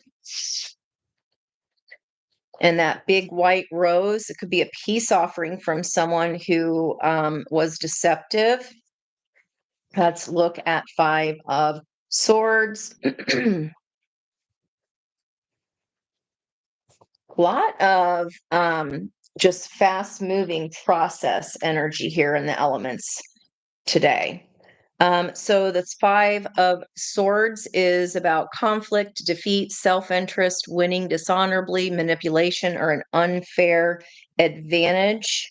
And that big white rose, it could be a peace offering from someone who was deceptive. Let's look at 5 of Swords. A lot of just fast moving process energy here in the elements today. So that's 5 of Swords is about conflict, defeat, self-interest, winning dishonorably, manipulation, or an unfair advantage.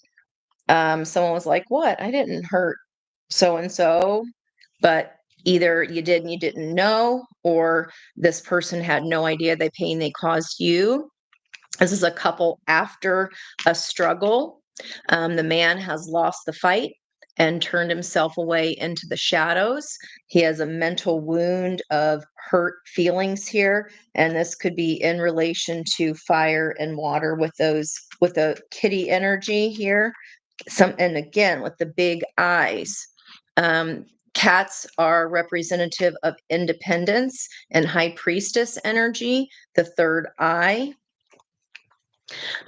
Someone was like, what? I didn't hurt so-and-so, but either you did and you didn't know, or this person had no idea the pain they caused you. This is a couple after a struggle. The man has lost the fight and turned himself away into the shadows. He has a mental wound of hurt feelings here, and this could be in relation to fire and water with the kitty energy here. And again, with the big eyes. Cats are representative of independence and high priestess energy, the third eye.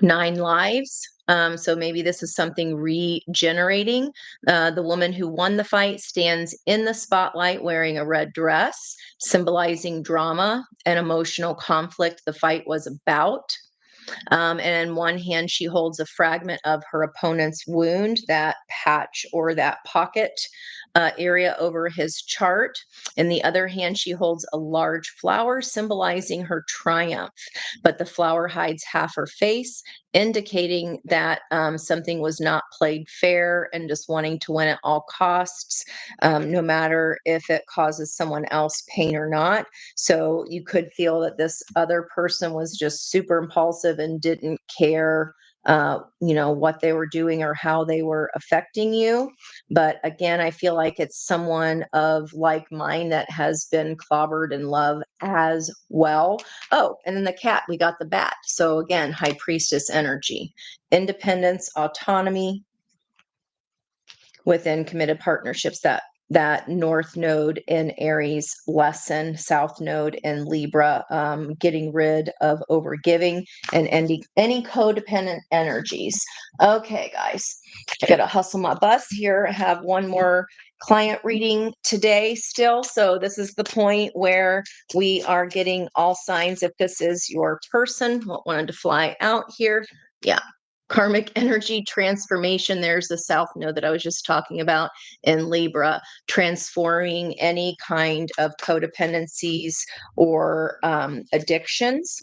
9 lives. So maybe this is something regenerating. The woman who won the fight stands in the spotlight wearing a red dress, symbolizing drama and emotional conflict the fight was about. And in one hand, she holds a fragment of her opponent's wound, that patch or that pocket area over his chart. In the other hand, she holds a large flower symbolizing her triumph, but the flower hides half her face, indicating that something was not played fair and just wanting to win at all costs, no matter if it causes someone else pain or not. So you could feel that this other person was just super impulsive and didn't care what they were doing or how they were affecting you. But again, I feel like it's someone of like mind that has been clobbered in love as well. Oh, and then the cat, we got the bat. So again, high priestess energy, independence, autonomy within committed partnerships. That north node in Aries lesson, south node in Libra, getting rid of overgiving and ending any codependent energies. Okay, guys, I gotta hustle my bus here. I have one more client reading today still. So this is the point where we are getting all signs. If this is your person, what wanted to fly out here. Yeah. Karmic energy transformation. There's the south node that I was just talking about in Libra, transforming any kind of codependencies or addictions.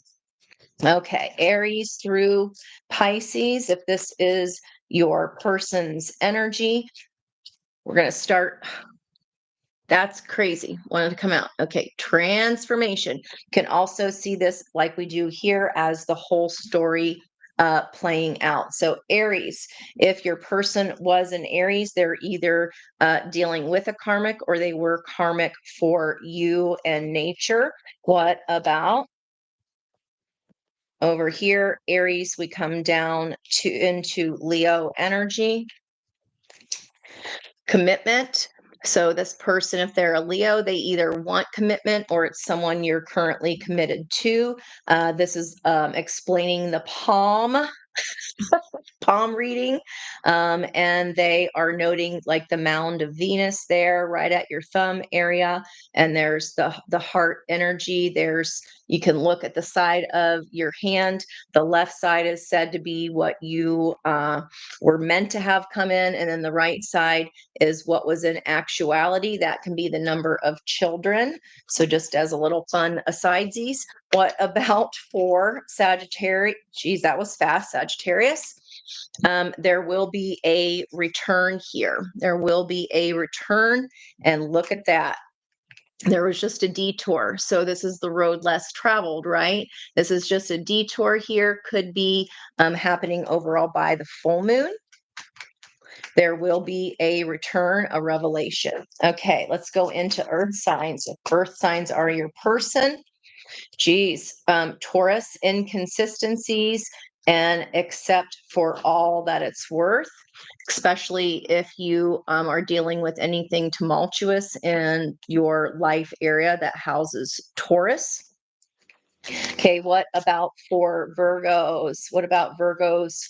Okay, Aries through Pisces. If this is your person's energy, we're going to start. That's crazy. Wanted to come out. Okay, transformation. Can also see this like we do here as the whole story playing out. So Aries, if your person was an Aries, they're either dealing with a karmic or they were karmic for you and nature. What about over here, Aries? We come down to into Leo energy. Commitment. So this person, if they're a Leo, they either want commitment or it's someone you're currently committed to. This is explaining the palm reading, and they are noting like the mound of Venus there right at your thumb area, and there's the heart energy. There's, you can look at the side of your hand. The left side is said to be what you were meant to have come in, and then the right side is what was in actuality. That can be the number of children. So just as a little fun asidesies. What about for Sagittarius? Geez, that was fast, Sagittarius. There will be a return here. There will be a return, and look at that. There was just a detour. So this is the road less traveled, right? This is just a detour here. Could be happening overall by the full moon. There will be a return, a revelation. Okay, let's go into earth signs. If earth signs are your person, geez, Taurus, inconsistencies and accept for all that it's worth, especially if you are dealing with anything tumultuous in your life area that houses Taurus. Okay, what about for Virgos? What about Virgos?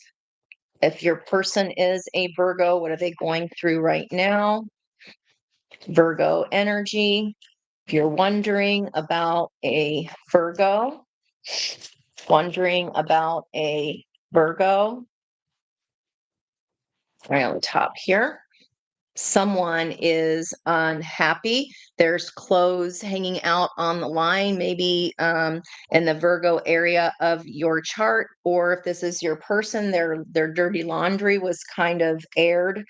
If your person is a Virgo, what are they going through right now? Virgo energy. If you're wondering about a Virgo, right on the top here. Someone is unhappy. There's clothes hanging out on the line, maybe in the Virgo area of your chart, or if this is your person, their dirty laundry was kind of aired,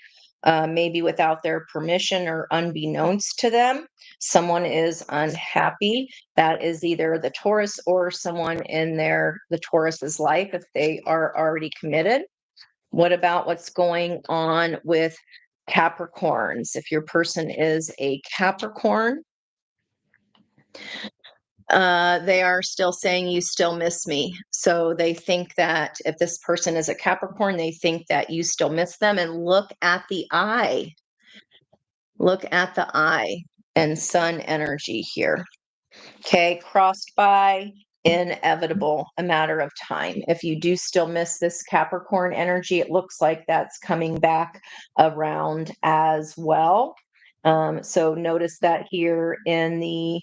maybe without their permission or unbeknownst to them. Someone is unhappy. That is either the Taurus or someone in the Taurus's life if they are already committed. What about what's going on with Capricorns? If your person is a Capricorn, they are still saying you still miss me. So they think that if this person is a Capricorn, they think that you still miss them. And look at the eye. Look at the eye and sun energy here. Okay, crossed by, inevitable, a matter of time. If you do still miss this Capricorn energy, it looks like that's coming back around as well. So notice that here in the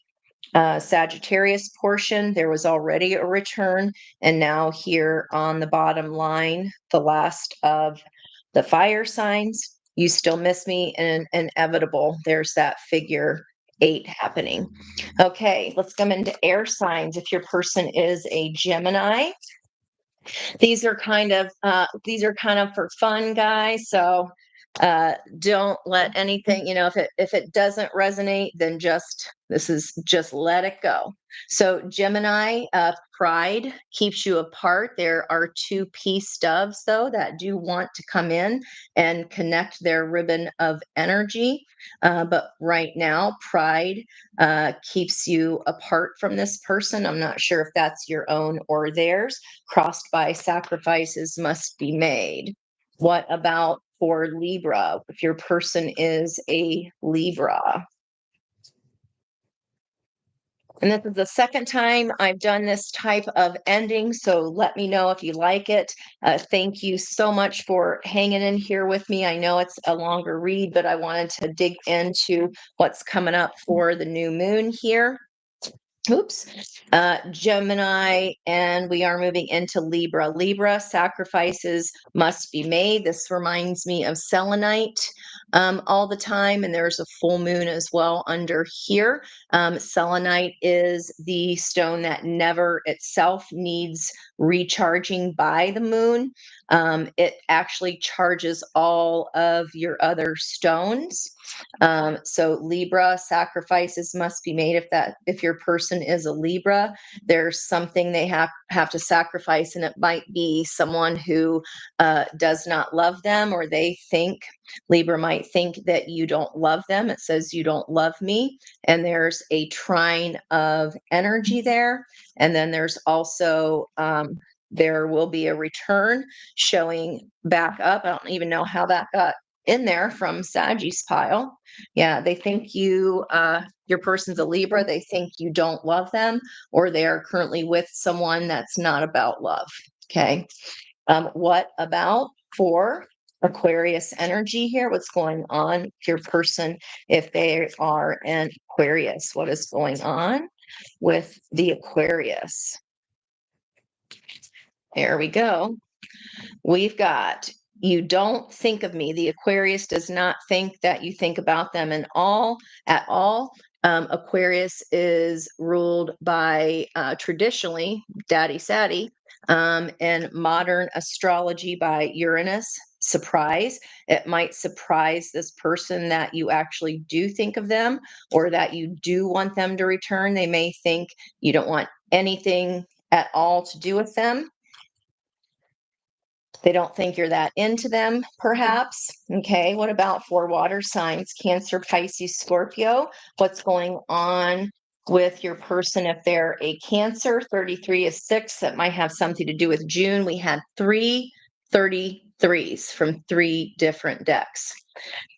Sagittarius portion, there was already a return. And now here on the bottom line, the last of the fire signs, you still miss me, and inevitable. There's that figure 8 happening. Okay, let's come into air signs. If your person is a Gemini, these are kind of for fun, guys. So Don't let anything, if it doesn't resonate, then just let it go. So Gemini, pride keeps you apart. There are two peace doves though that do want to come in and connect their ribbon of energy. But right now, pride keeps you apart from this person. I'm not sure if that's your own or theirs. Crossed by sacrifices must be made. What about for Libra, if your person is a Libra? And this is the second time I've done this type of ending, so let me know if you like it. Thank you so much for hanging in here with me. I know it's a longer read, but I wanted to dig into what's coming up for the new moon here. Oops. Gemini, and we are moving into Libra. Libra, sacrifices must be made. This reminds me of selenite all the time, and there's a full moon as well under here. Selenite is the stone that never itself needs recharging by the moon. It actually charges all of your other stones. So Libra, sacrifices must be made. If your person is a Libra, there's something they have to sacrifice, and it might be someone who does not love them, or Libra might think that you don't love them. It says you don't love me, and there's a trine of energy there, and then there's also there will be a return showing back up. I don't even know how that got in there from Sagi's pile. Yeah, they think your person's a Libra. They think you don't love them, or they are currently with someone that's not about love. Okay. What about for Aquarius energy here? What's going on with your person if they are an Aquarius? What is going on with the Aquarius? There we go. We've got you don't think of me. The Aquarius does not think that you think about them at all. Aquarius is ruled by traditionally Daddy Sadie, and modern astrology by Uranus. Surprise. It might surprise this person that you actually do think of them, or that you do want them to return. They may think you don't want anything at all to do with them. They don't think you're that into them, perhaps. Okay, what about for water signs? Cancer, Pisces, Scorpio. What's going on with your person if they're a Cancer? 33 is 6. That might have something to do with June. We had 3 33s from 3 different decks.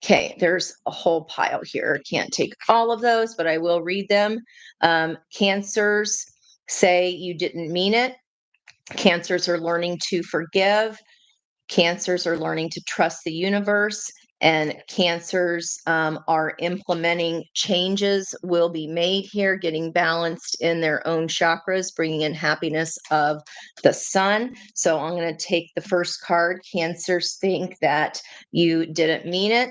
Okay, there's a whole pile here. Can't take all of those, but I will read them. Cancers say you didn't mean it. Cancers are learning to forgive. Cancers are learning to trust the universe, and cancers are implementing changes will be made here, getting balanced in their own chakras, bringing in happiness of the sun. So I'm going to take the first card. Cancers think that you didn't mean it,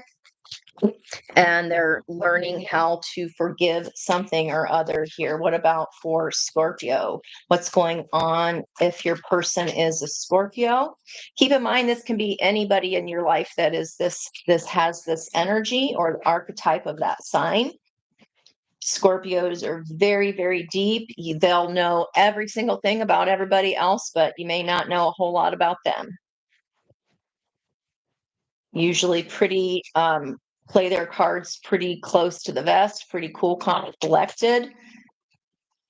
and they're learning how to forgive something or other here. What about for Scorpio? What's going on if your person is a Scorpio? Keep in mind, this can be anybody in your life that is this has this energy or the archetype of that sign. Scorpios are very, very deep. They'll know every single thing about everybody else, but you may not know a whole lot about them. Usually pretty play their cards pretty close to the vest, pretty cool, calm, collected.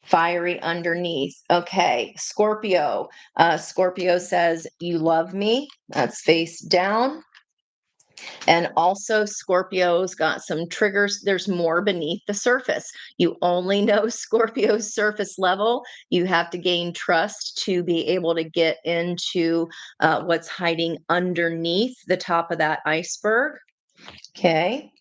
Fiery underneath. Okay, Scorpio. Scorpio says, you love me. That's face down. And also, Scorpio's got some triggers. There's more beneath the surface. You only know Scorpio's surface level. You have to gain trust to be able to get into what's hiding underneath the top of that iceberg. Okay.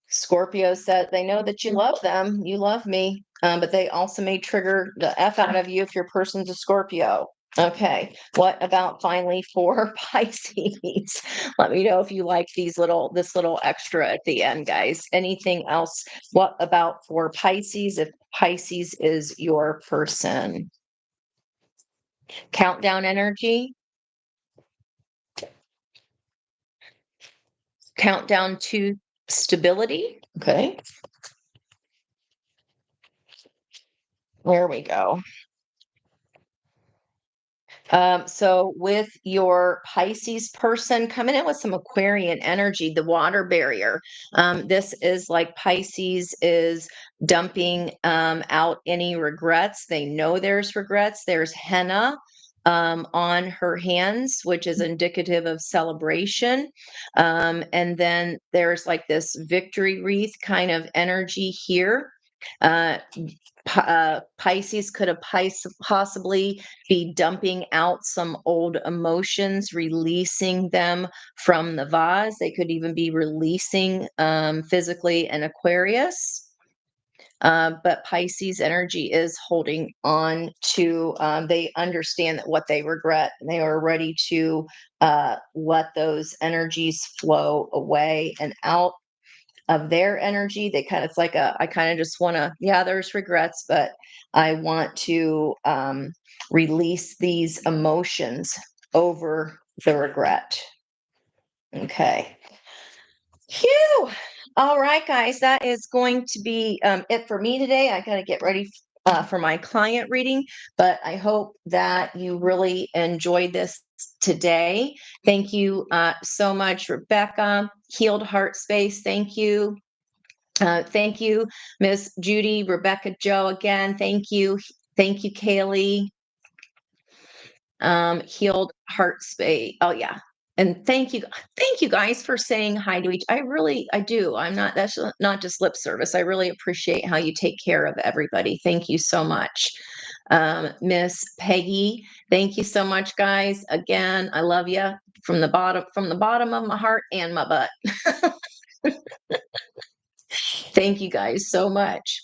Scorpio said they know that you love them, you love me, but they also may trigger the F out of you if your person's a Scorpio. Okay, what about finally for Pisces? Let me know if you like this little extra at the end, guys. Anything else? What about for Pisces if Pisces is your person? Countdown energy. Countdown to stability. Okay. There we go. So with your Pisces person coming in with some Aquarian energy, the water barrier, this is like Pisces is dumping out any regrets. They know there's regrets. There's henna on her hands, which is indicative of celebration. And then there's like this victory wreath kind of energy here. Uh, Pisces could have possibly be dumping out some old emotions, releasing them from the vase. They could even be releasing physically an Aquarius. But Pisces energy is holding on to, they understand that what they regret, and they are ready to let those energies flow away and out of their energy. They kind of, it's like I kind of just want to, yeah, there's regrets, but I want to release these emotions over the regret. Okay. Phew. All right, guys, that is going to be it for me today. I got to get ready for my client reading, but I hope that you really enjoyed this today. Thank you so much, Rebecca. Healed Heart Space. Thank you. Thank you, Miss Judy, Rebecca, Joe, again. Thank you. Thank you, Kaylee. Healed Heart Space. Oh, yeah. And thank you. Thank you guys for saying hi to each. I do. I'm not, that's not just lip service. I really appreciate how you take care of everybody. Thank you so much. Miss Peggy, thank you so much, guys. Again, I love you from the bottom of my heart and my butt. Thank you guys so much.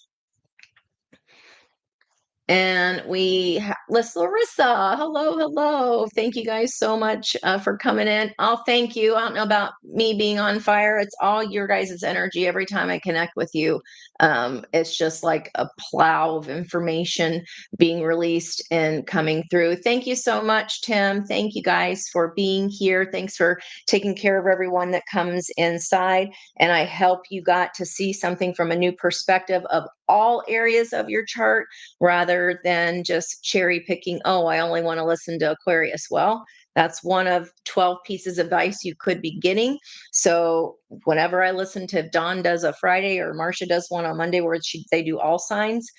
And Larissa. Hello, hello. Thank you guys so much for coming in. I'll thank you. I don't know about me being on fire. It's all your guys' energy every time I connect with you. It's just like a plow of information being released and coming through. Thank you so much, Tim. Thank you guys for being here. Thanks for taking care of everyone that comes inside. And I hope you got to see something from a new perspective of all areas of your chart rather than just cherry picking, oh, I only want to listen to Aquarius. Well, that's one of 12 pieces of advice you could be getting. So whenever I listen to, if Dawn does a Friday or Marcia does one on Monday where they do all signs,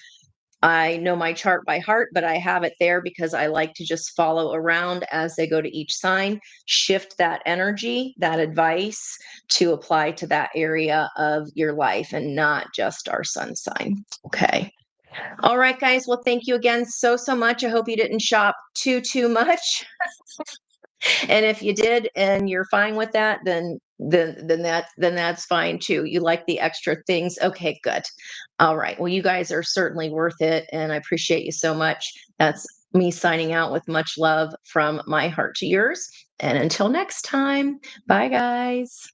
I know my chart by heart, but I have it there because I like to just follow around as they go to each sign, shift that energy, that advice to apply to that area of your life and not just our sun sign. Okay. All right, guys. Well, thank you again so much. I hope you didn't shop too much. And if you did and you're fine with that, then that's fine too. You like the extra things. Okay, good. All right. Well, you guys are certainly worth it, and I appreciate you so much. That's me signing out with much love from my heart to yours. And until next time, bye guys.